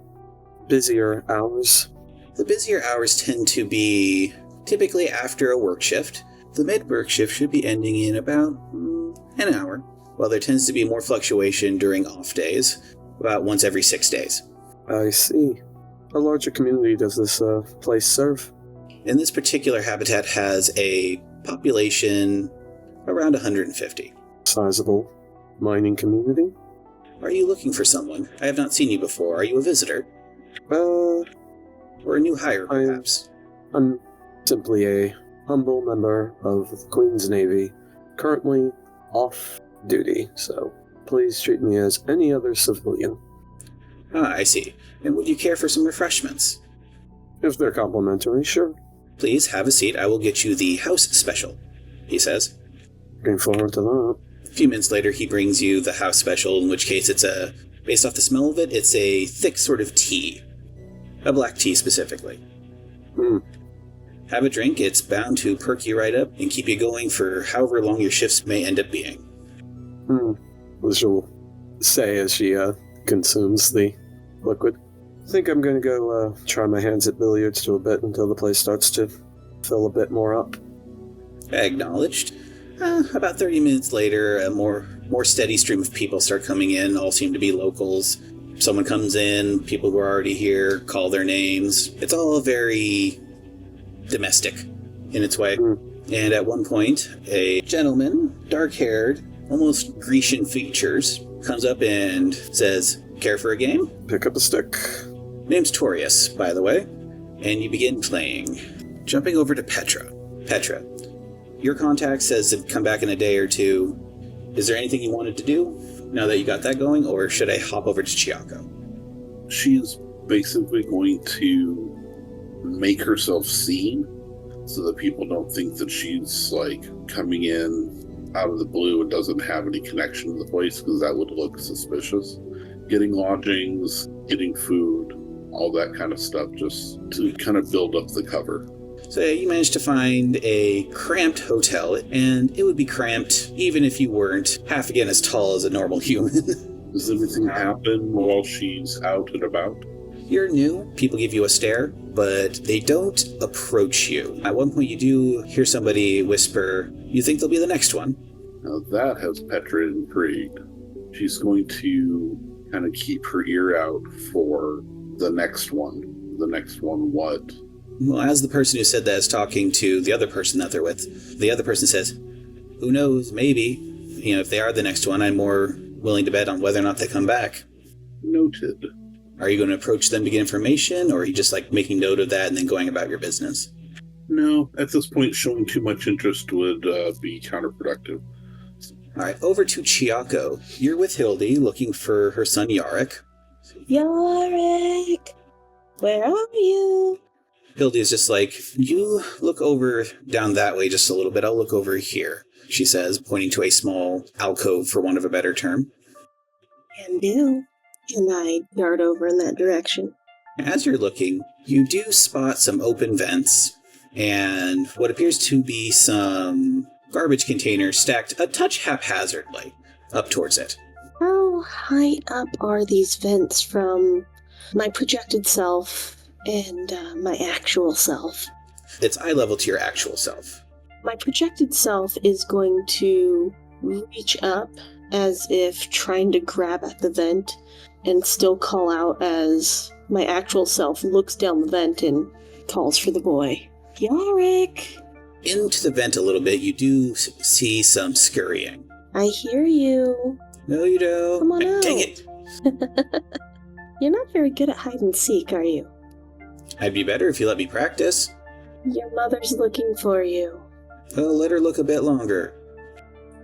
busier hours? The busier hours tend to be typically after a work shift. The mid-work shift should be ending in about an hour, while there tends to be more fluctuation during off days, about once every 6 days. I see. How large a community does this place serve? And this particular habitat has a population around 150. Sizable mining community? Are you looking for someone? I have not seen you before. Are you a visitor? Or a new hire, perhaps? I'm simply a humble member of the Queen's Navy, currently off duty, so please treat me as any other civilian. I see. And would you care for some refreshments? If they're complimentary, sure. Please have a seat. I will get you the house special, he says. Looking forward to that. A few minutes later, he brings you the house special, in which case it's based off the smell of it, it's a thick sort of tea. A black tea, specifically. Have a drink. It's bound to perk you right up and keep you going for however long your shifts may end up being. As she'll say as she consumes the liquid. I think I'm going to go try my hands at billiards to a bit until the place starts to fill a bit more up. Acknowledged. About 30 minutes later, a more more steady stream of people start coming in, all seem to be locals. Someone comes in, people who are already here call their names. It's all very domestic in its way. And at one point, a gentleman, dark-haired, almost Grecian features, comes up and says, "Care for a game?" Pick up a stick. Name's Torius, by the way. And you begin playing. Jumping over to Petra. Petra, your contact says to come back in a day or two. Is there anything you wanted to do now that you got that going, or should I hop over to Chiako? She's basically going to make herself seen so that people don't think that she's like coming in out of the blue and doesn't have any connection to the place, because that would look suspicious. Getting lodgings, getting food, all that kind of stuff, just to kind of build up the cover. So you managed to find a cramped hotel, and it would be cramped even if you weren't half again as tall as a normal human. Does anything happen while she's out and about? You're new. People give you a stare, but they don't approach you. At one point you do hear somebody whisper, "You think they'll be the next one?" Now that has Petra intrigued. She's going to kind of keep her ear out for the next one. The next one what? Well, as the person who said that is talking to the other person that they're with, the other person says, "Who knows, maybe. If they are the next one, I'm more willing to bet on whether or not they come back." Noted. Are you going to approach them to get information, or are you just making note of that and then going about your business? No, at this point, showing too much interest would be counterproductive. All right, over to Chiako. You're with Hildy, looking for her son Yarick. Yarick, where are you? Hildy is just "You look over down that way just a little bit. I'll look over here," she says, pointing to a small alcove, for want of a better term. Can do. And I dart over in that direction. As you're looking, you do spot some open vents and what appears to be some garbage containers stacked a touch haphazardly up towards it. How high up are these vents from my projected self and my actual self? It's eye level to your actual self. My projected self is going to reach up as if trying to grab at the vent and still call out as my actual self looks down the vent and calls for the boy. Yarick! Into the vent a little bit, you do see some scurrying. I hear you. No, you don't. Come on out. Dang it! You're not very good at hide and seek, are you? I'd be better if you let me practice. Your mother's looking for you. Oh, let her look a bit longer.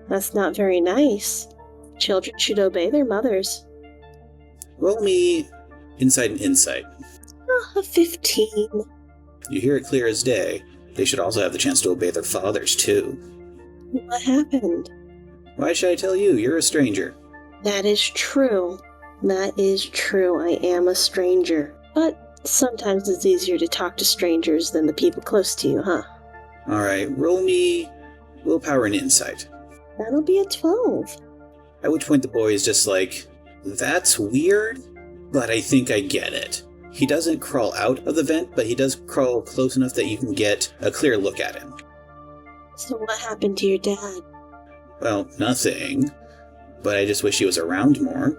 That's not very nice. Children should obey their mothers. Roll me insight and insight. A 15. You hear it clear as day. They should also have the chance to obey their fathers, too. What happened? Why should I tell you? You're a stranger. That is true. That is true. I am a stranger. But sometimes it's easier to talk to strangers than the people close to you, huh? Alright, roll me willpower and insight. That'll be a 12. At which point the boy is just "That's weird, but I think I get it." He doesn't crawl out of the vent, but he does crawl close enough that you can get a clear look at him. So what happened to your dad? Well, nothing. But I just wish he was around more.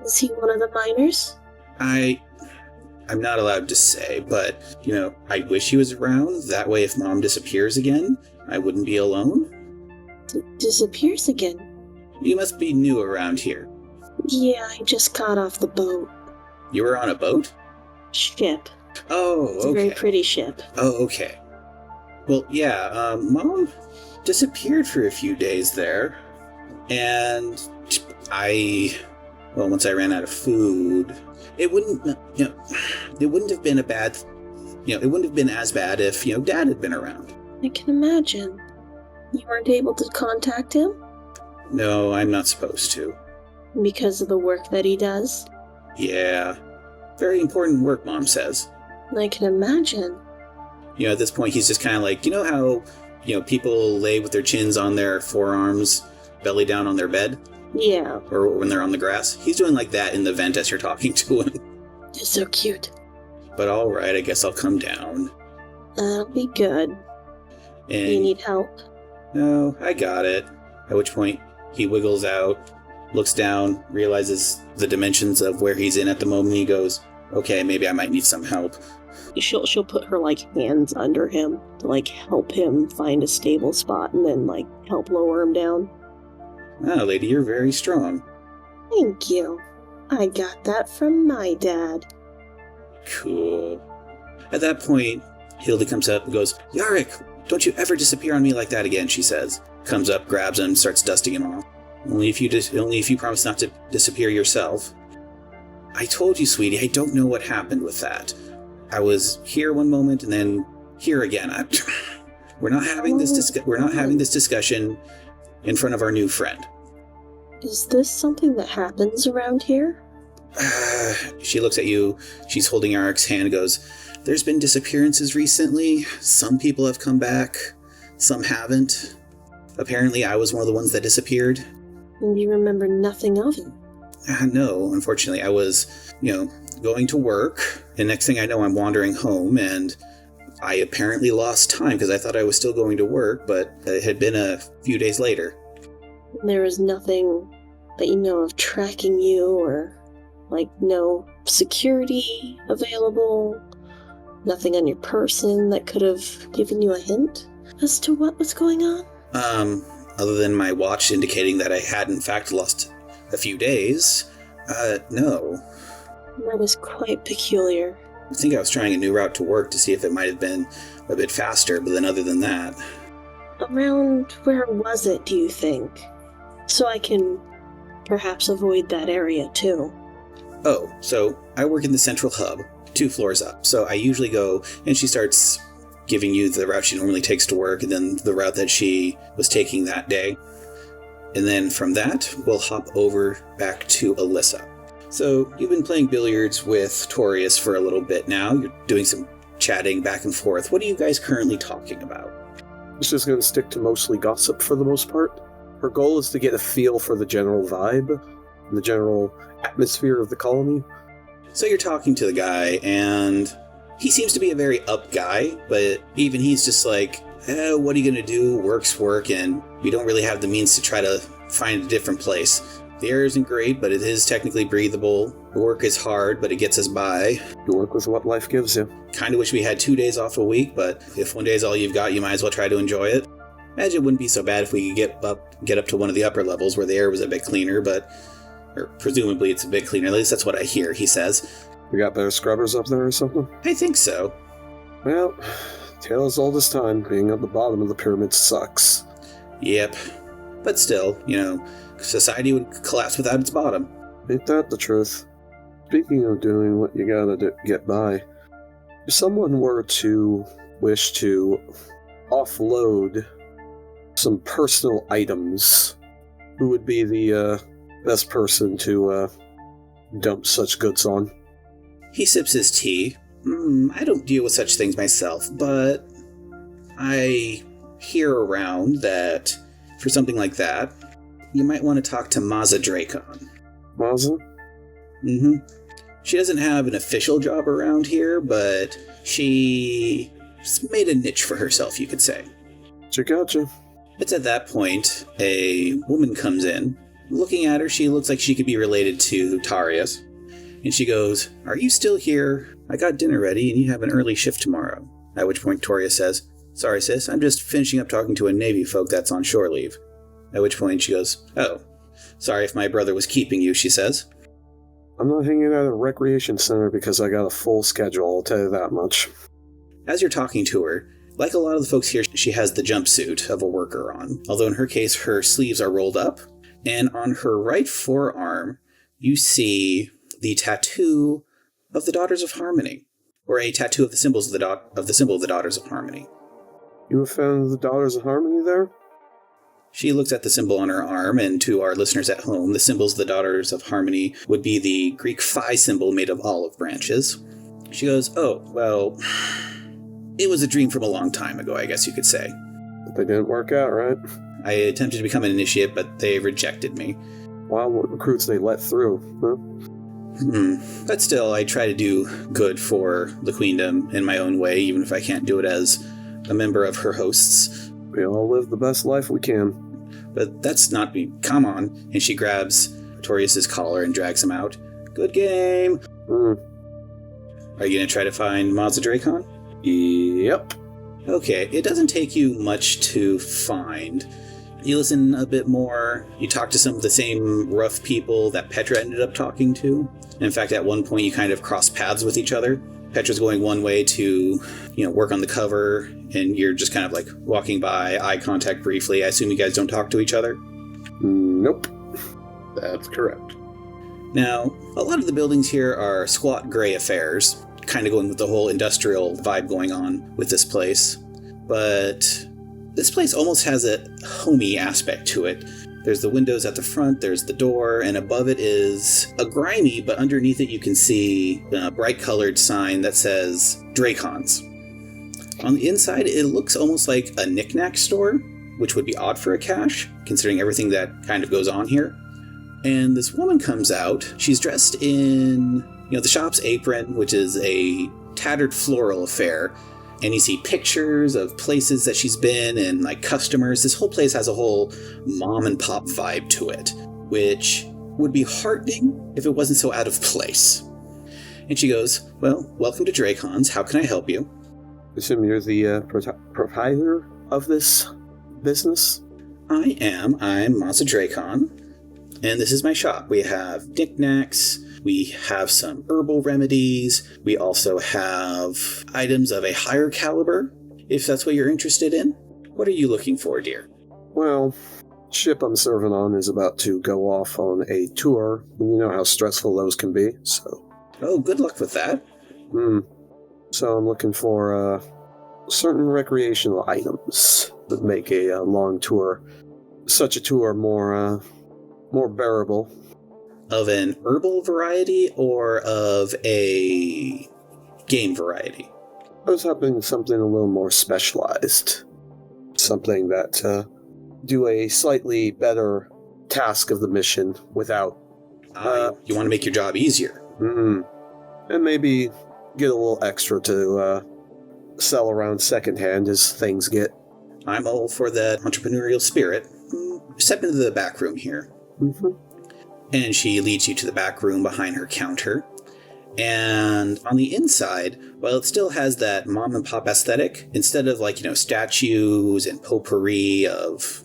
Is he one of the miners? I'm not allowed to say, but, I wish he was around. That way if Mom disappears again, I wouldn't be alone. Disappears again? You must be new around here. Yeah, I just got off the boat. You were on a boat? Ship. Oh, It's a very pretty ship. Oh, okay. Well, yeah, Mom disappeared for a few days there, and once I ran out of food, it wouldn't have been it wouldn't have been as bad if, Dad had been around. I can imagine. You weren't able to contact him? No, I'm not supposed to. Because of the work that he does? Yeah. Very important work, Mom says. I can imagine. At this point, he's just kind of how, people lay with their chins on their forearms, belly down on their bed? Yeah. Or when they're on the grass? He's doing like that in the vent as you're talking to him. You're so cute. But alright, I guess I'll come down. That'll be good. And You need help? No, I got it. At which point, He wiggles out, looks down, realizes the dimensions of where he's in at the moment. He goes, okay, maybe I might need some help. She'll put her hands under him to help him find a stable spot and then help lower him down. Ah, lady, you're very strong. Thank you. I got that from my dad. Cool. At that point, Hilda comes up and goes, Yarick, don't you ever disappear on me like that again, she says. Comes up, grabs him, starts dusting him off. Only if you promise not to disappear yourself. I told you, sweetie, I don't know what happened with that. I was here one moment and then here again. We're not having this discussion in front of our new friend. Is this something that happens around here? She looks at you. She's holding Yarick's hand and goes, there's been disappearances recently. Some people have come back. Some haven't. Apparently, I was one of the ones that disappeared. And you remember nothing of it? No, unfortunately. I was, going to work. And next thing I know, I'm wandering home. And I apparently lost time because I thought I was still going to work. But it had been a few days later. There was nothing that you know of tracking you or, no security available? Nothing on your person that could have given you a hint as to what was going on? Other than my watch indicating that I had in fact lost a few days, no. That is quite peculiar. I think I was trying a new route to work to see if it might have been a bit faster, but then other than that... Around where was it, do you think? So I can perhaps avoid that area too. Oh, so I work in the central hub, 2 floors up. So I usually go, and she starts giving you the route she normally takes to work, and then the route that she was taking that day. And then from that, we'll hop over back to Alyssa. So you've been playing billiards with Torius for a little bit now. You're doing some chatting back and forth. What are you guys currently talking about? She's just going to stick to mostly gossip for the most part. Her goal is to get a feel for the general vibe, the general atmosphere of the colony. So you're talking to the guy, and he seems to be a very up guy, but even he's just like, what are you going to do? Work's work, and we don't really have the means to try to find a different place. The air isn't great, but it is technically breathable. The work is hard, but it gets us by. You work with what life gives you. Kind of wish we had 2 days off a week, but if one day is all you've got, you might as well try to enjoy it. Imagine it wouldn't be so bad if we could get up to one of the upper levels where the air was a bit cleaner, or presumably it's a bit cleaner. At least that's what I hear, he says. You got better scrubbers up there or something? I think so. Well, tales all this time, being at the bottom of the pyramid sucks. Yep. But still, society would collapse without its bottom. Ain't that the truth? Speaking of doing what you gotta get by, if someone were to wish to offload some personal items, who would be the best person to dump such goods on? He sips his tea. I don't deal with such things myself, but I hear around that for something like that, you might want to talk to Maza Dracon. Maza? Mm-hmm. She doesn't have an official job around here, but she's made a niche for herself, you could say. Gotcha. It's at that point, a woman comes in. Looking at her, she looks like she could be related to Tarius. And she goes, "Are you still here? I got dinner ready, and you have an early shift tomorrow." At which point Torius says, "Sorry, sis, I'm just finishing up talking to a Navy folk that's on shore leave." At which point she goes, "Oh, sorry if my brother was keeping you," she says. I'm not hanging out at a recreation center because I got a full schedule, I'll tell you that much. As you're talking to her, like a lot of the folks here, she has the jumpsuit of a worker on. Although in her case, her sleeves are rolled up. And on her right forearm, you see the tattoo of the Daughters of Harmony. Or a tattoo of the symbols of the symbol of the Daughters of Harmony. You a fan of the Daughters of Harmony there? She looks at the symbol on her arm, and to our listeners at home, the symbols of the Daughters of Harmony would be the Greek phi symbol made of olive branches. She goes, "Oh, well, it was a dream from a long time ago, I guess you could say. But they didn't work out, right? I attempted to become an initiate, but they rejected me. Wow, what recruits they let through, huh? But still, I try to do good for the Queendom in my own way, even if I can't do it as a member of her hosts. We all live the best life we can. but that's not me. Come on. And she grabs Artorias' collar and drags him out. Good game. Mm. Are you going to try to find Mazda Dracon? Yep. Okay, it doesn't take you much to find. You listen a bit more. You talk to some of the same rough people that Petra ended up talking to. In fact, at one point you kind of cross paths with each other. Petra's going one way to, work on the cover, and you're just kind of like walking by, eye contact briefly. I assume you guys don't talk to each other? Nope. That's correct. Now, a lot of the buildings here are squat gray affairs, kind of going with the whole industrial vibe going on with this place. But this place almost has a homey aspect to it. There's the windows at the front, there's the door, and above it is a grimy, but underneath it you can see a bright-colored sign that says Dracons. On the inside, it looks almost like a knick-knack store, which would be odd for Ikash, considering everything that kind of goes on here. And this woman comes out. She's dressed in, the shop's apron, which is a tattered floral affair. And you see pictures of places that she's been and like customers. This whole place has a whole mom and pop vibe to it, which would be heartening if it wasn't so out of place. And she goes, well, welcome to Dracon's. How can I help you? I assume you're the proprietor of this business? I am. I'm Mazda Dracon. And this is my shop. We have knickknacks. We have some herbal remedies. We also have items of a higher caliber, if that's what you're interested in. What are you looking for, dear? Well, ship I'm serving on is about to go off on a tour. And you know how stressful those can be, so... Oh, good luck with that. So I'm looking for certain recreational items that make a long tour, such a tour more bearable. Of an herbal variety or of a game variety? I was hoping something a little more specialized. Something that do a slightly better task of the mission without... you want to make your job easier. And maybe get a little extra to sell around secondhand as things get. I'm all for that entrepreneurial spirit. Step into the back room here. And she leads you to the back room behind her counter. And on the inside, while it still has that mom and pop aesthetic, instead of statues and potpourri of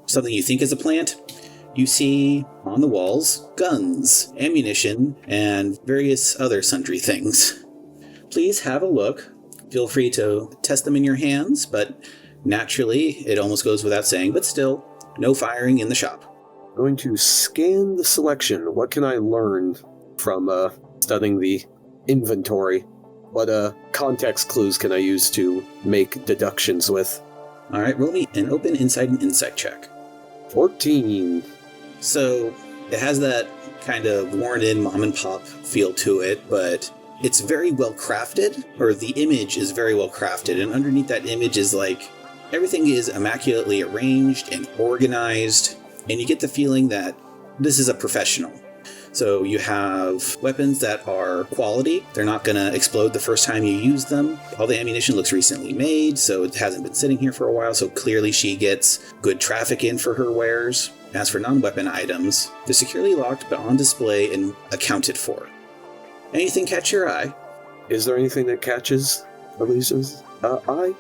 something you think is a plant, you see on the walls guns, ammunition, and various other sundry things. Please have a look. Feel free to test them in your hands, but naturally, it almost goes without saying, but still, no firing in the shop. Going to scan the selection. What can I learn from studying the inventory? What context clues can I use to make deductions with? All right, roll me an open insight and insight check. 14. So it has that kind of worn-in mom-and-pop feel to it, but it's very well crafted, or the image is very well crafted, and underneath that image is everything is immaculately arranged and organized. And you get the feeling that this is a professional. So you have weapons that are quality. They're not going to explode the first time you use them. All the ammunition looks recently made, so it hasn't been sitting here for a while. So clearly she gets good traffic in for her wares. As for non-weapon items, they're securely locked but on display and accounted for. Anything catch your eye? Is there anything that catches Elisa's eye?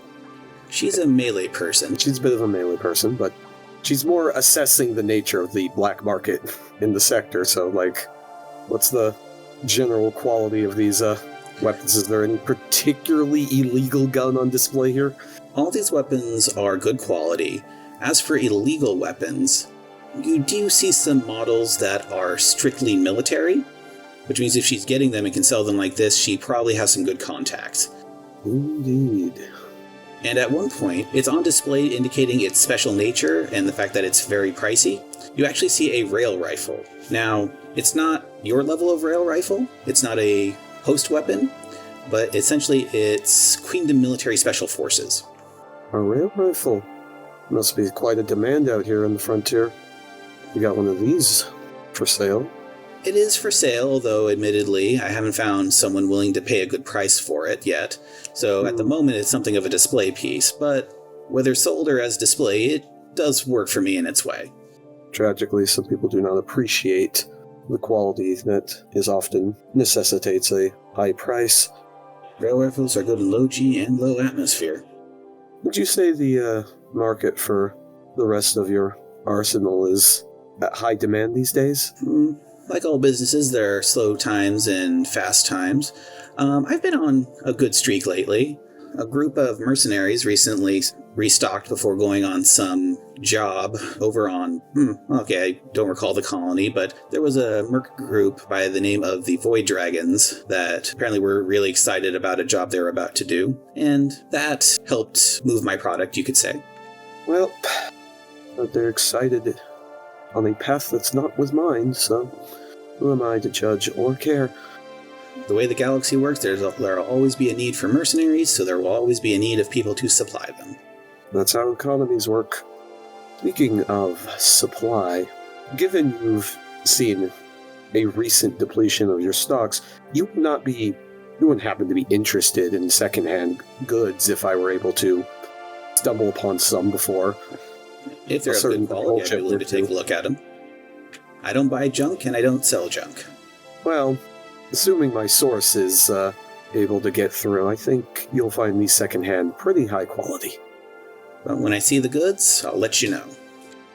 She's a melee person. She's a bit of a melee person, but... she's more assessing the nature of the black market in the sector, so, what's the general quality of these weapons? Is there any particularly illegal gun on display here? All these weapons are good quality. As for illegal weapons, you do see some models that are strictly military, which means if she's getting them and can sell them like this, she probably has some good contacts. Indeed. And at one point, it's on display indicating its special nature and the fact that it's very pricey. You actually see a rail rifle. Now, it's not your level of rail rifle, it's not a host weapon, but essentially it's Queendom Military Special Forces. A rail rifle? Must be quite a demand out here on the frontier. You got one of these for sale? It is for sale, although admittedly, I haven't found someone willing to pay a good price for it yet. So at the moment, it's something of a display piece, but whether sold or as display, it does work for me in its way. Tragically, some people do not appreciate the quality that is often necessitates a high price. Rail rifles are good in low G and low atmosphere. Would you say the market for the rest of your arsenal is at high demand these days? Like all businesses, there are slow times and fast times. I've been on a good streak lately. A group of mercenaries recently restocked before going on some job over on, I don't recall the colony, but there was a merc group by the name of the Void Dragons that apparently were really excited about a job they were about to do, and that helped move my product, you could say. Well, but they're excited on a path that's not with mine, so who am I to judge or care? The way the galaxy works, there'll always be a need for mercenaries, so there will always be a need of people to supply them. That's how economies work. Speaking of supply, given you've seen a recent depletion of your stocks, you wouldn't happen to be interested in secondhand goods if I were able to stumble upon some before. If they're of good quality, I'd be willing to take a look at them. I don't buy junk and I don't sell junk. Well, assuming my source is able to get through, I think you'll find these secondhand pretty high quality. But when I see the goods, I'll let you know.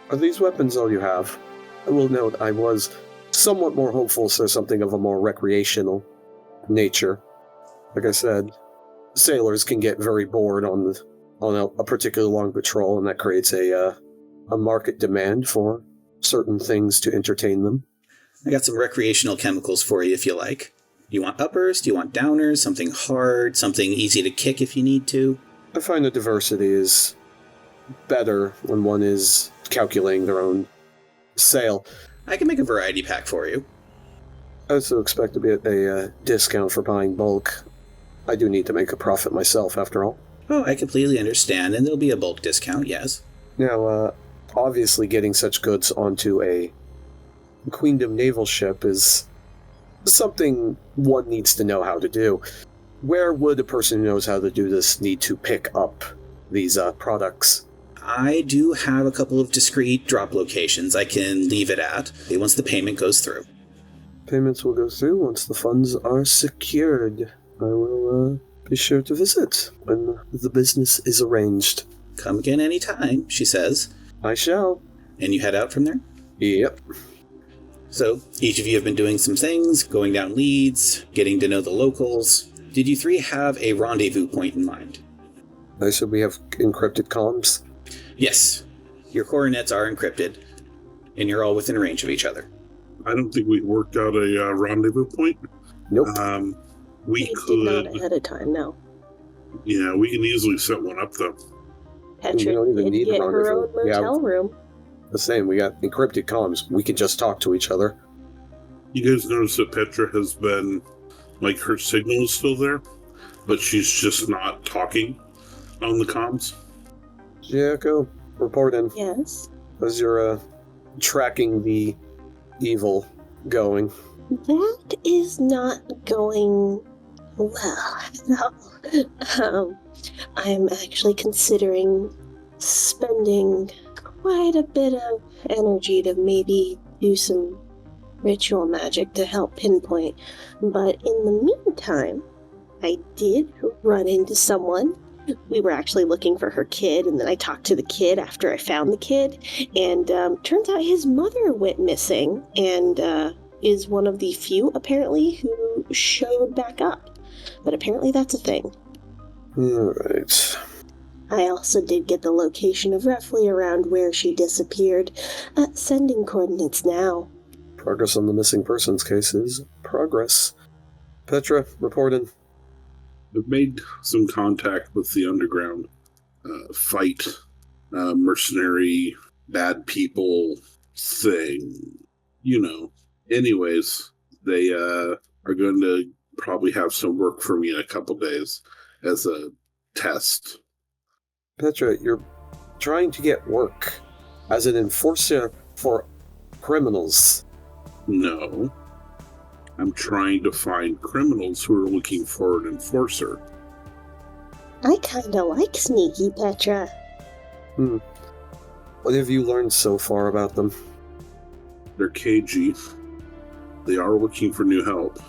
Are these weapons all you have? I will note I was somewhat more hopeful for something of a more recreational nature. Like I said, sailors can get very bored on a particular long patrol, and that creates a market demand for certain things to entertain them. I got some recreational chemicals for you if you like. Do you want uppers? Do you want downers? Something hard? Something easy to kick if you need to? I find the diversity is better when one is calculating their own sale. I can make a variety pack for you. I also expect to be at a discount for buying bulk. I do need to make a profit myself, after all. Oh, I completely understand, and there'll be a bulk discount, yes. Now, obviously getting such goods onto a Queendom naval ship is something one needs to know how to do. Where would a person who knows how to do this need to pick up these products? I do have a couple of discrete drop locations I can leave it at once the payment goes through. Payments will go through once the funds are secured. I will be sure to visit when the business is arranged. Come again any time, she says. I shall. And you head out from there? Yep. So, each of you have been doing some things, going down leads, getting to know the locals. Did you three have a rendezvous point in mind? I said we have encrypted comms. Yes. Your coordinates are encrypted, and you're all within range of each other. I don't think we worked out a rendezvous point. Nope. We did not ahead of time, no. Yeah, we can easily set one up, though. Petra did get her own motel room. The same, we got encrypted comms. We can just talk to each other. You guys notice that Petra has been, like, her signal is still there, but she's just not talking on the comms? Yeah, go. Report in. Yes. As you're tracking the evil going. That is not going well. No. I'm actually considering spending quite a bit of energy to maybe do some ritual magic to help pinpoint. But in the meantime, I did run into someone. We were actually looking for her kid, and then I talked to the kid after I found the kid, and turns out his mother went missing, and is one of the few, apparently, who showed back up. But apparently that's a thing. Alright. I also did get the location of roughly around where she disappeared. Sending coordinates now. Progress on the missing persons case is progress. Petra, report in. I've made some contact with the underground fight, mercenary, bad people thing. You know. Anyways, they are going to probably have some work for me in a couple days as a test. Petra, you're trying to get work as an enforcer for criminals. No. I'm trying to find criminals who are looking for an enforcer. I kinda like sneaky Petra. What have you learned so far about them? They're cagey. They are looking for new help.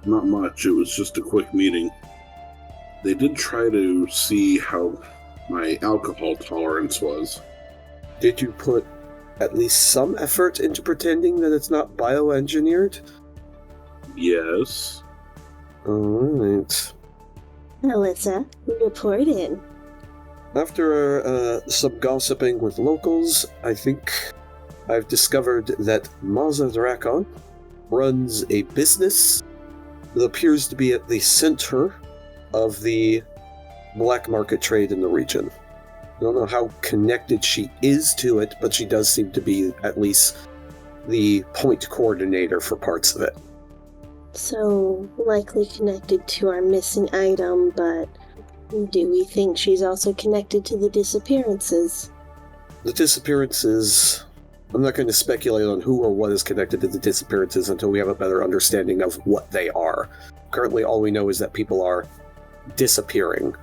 Not much, it was just a quick meeting. They did try to see how my alcohol tolerance was. Did you put at least some effort into pretending that it's not bioengineered? Yes. Alright. Alyssa, report in. After some gossiping with locals, I think I've discovered that Maza Drakon runs a business that appears to be at the center of the black market trade in the region. I don't know how connected she is to it, but she does seem to be at least the point coordinator for parts of it. So, likely connected to our missing item, but do we think she's also connected to the disappearances? The disappearances... I'm not going to speculate on who or what is connected to the disappearances until we have a better understanding of what they are. Currently, all we know is that people are disappearing.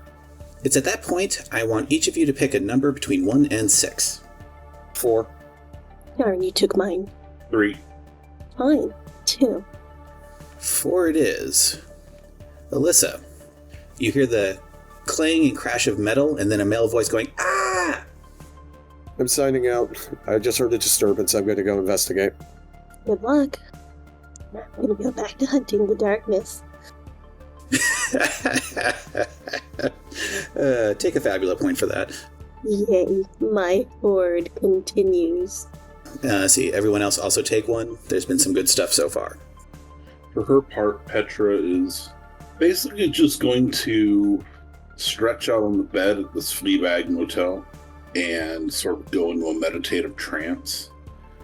It's at that point I want each of you to pick a number between 1 and 6. 4. Darn, you took mine. 3. Fine. 2. 4 it is. Alyssa, you hear the clang and crash of metal, and then a male voice going, "Ah!" I'm signing out. I just heard a disturbance. I'm going to go investigate. Good luck. I'm gonna go back to hunting the darkness. Take a fabula point for that. Yay, my horde continues. See, everyone else also take one. There's been some good stuff so far. For her part, Petra is basically just going to stretch out on the bed at this Fleabag motel and sort of go into a meditative trance.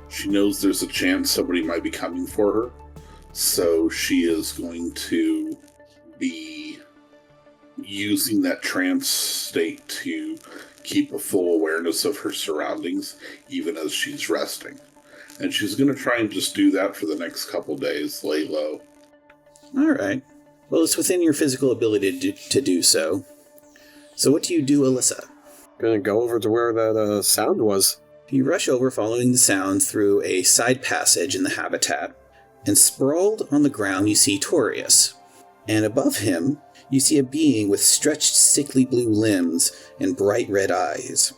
She knows there's a chance somebody might be coming for her, so she is going to be using that trance state to keep a full awareness of her surroundings, even as she's resting. And she's going to try and just do that for the next couple days, lay low. Alright. Well, it's within your physical ability to do so. So what do you do, Alyssa? Gonna go over to where that sound was. You rush over following the sound through a side passage in the habitat, and sprawled on the ground you see Torius. And above him, you see a being with stretched sickly blue limbs and bright red eyes.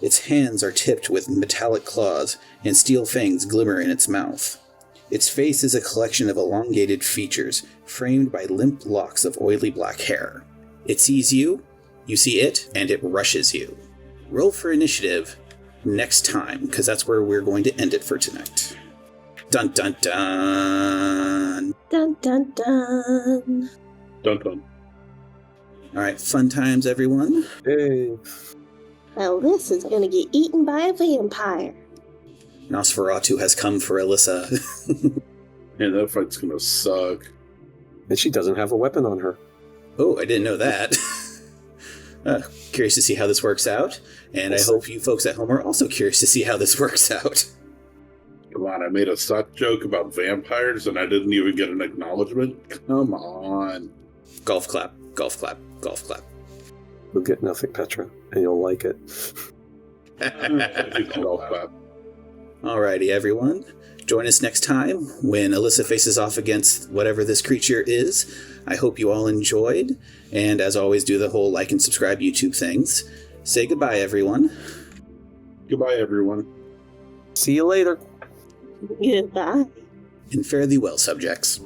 Its hands are tipped with metallic claws, and steel fangs glimmer in its mouth. Its face is a collection of elongated features, framed by limp locks of oily black hair. It sees you, you see it, and it rushes you. Roll for initiative next time, because that's where we're going to end it for tonight. Dun dun dun! Dun dun dun! Dun dun. Alright, fun times, everyone. Hey. Well, this is gonna get eaten by a vampire. Nosferatu has come for Alyssa. Man, that fight's gonna suck. And she doesn't have a weapon on her. Oh, I didn't know that. Curious to see how this works out, and I hope you folks at home are also curious to see how this works out. Come on, I made a suck joke about vampires and I didn't even get an acknowledgement? Come on. Golf clap, golf clap, golf clap. You'll get nothing, Petra, and you'll like it. Alrighty, everyone. Join us next time when Alyssa faces off against whatever this creature is. I hope you all enjoyed, and as always, do the whole like and subscribe YouTube things. Say goodbye, everyone. Goodbye, everyone. See you later. Goodbye. And fare thee well, subjects.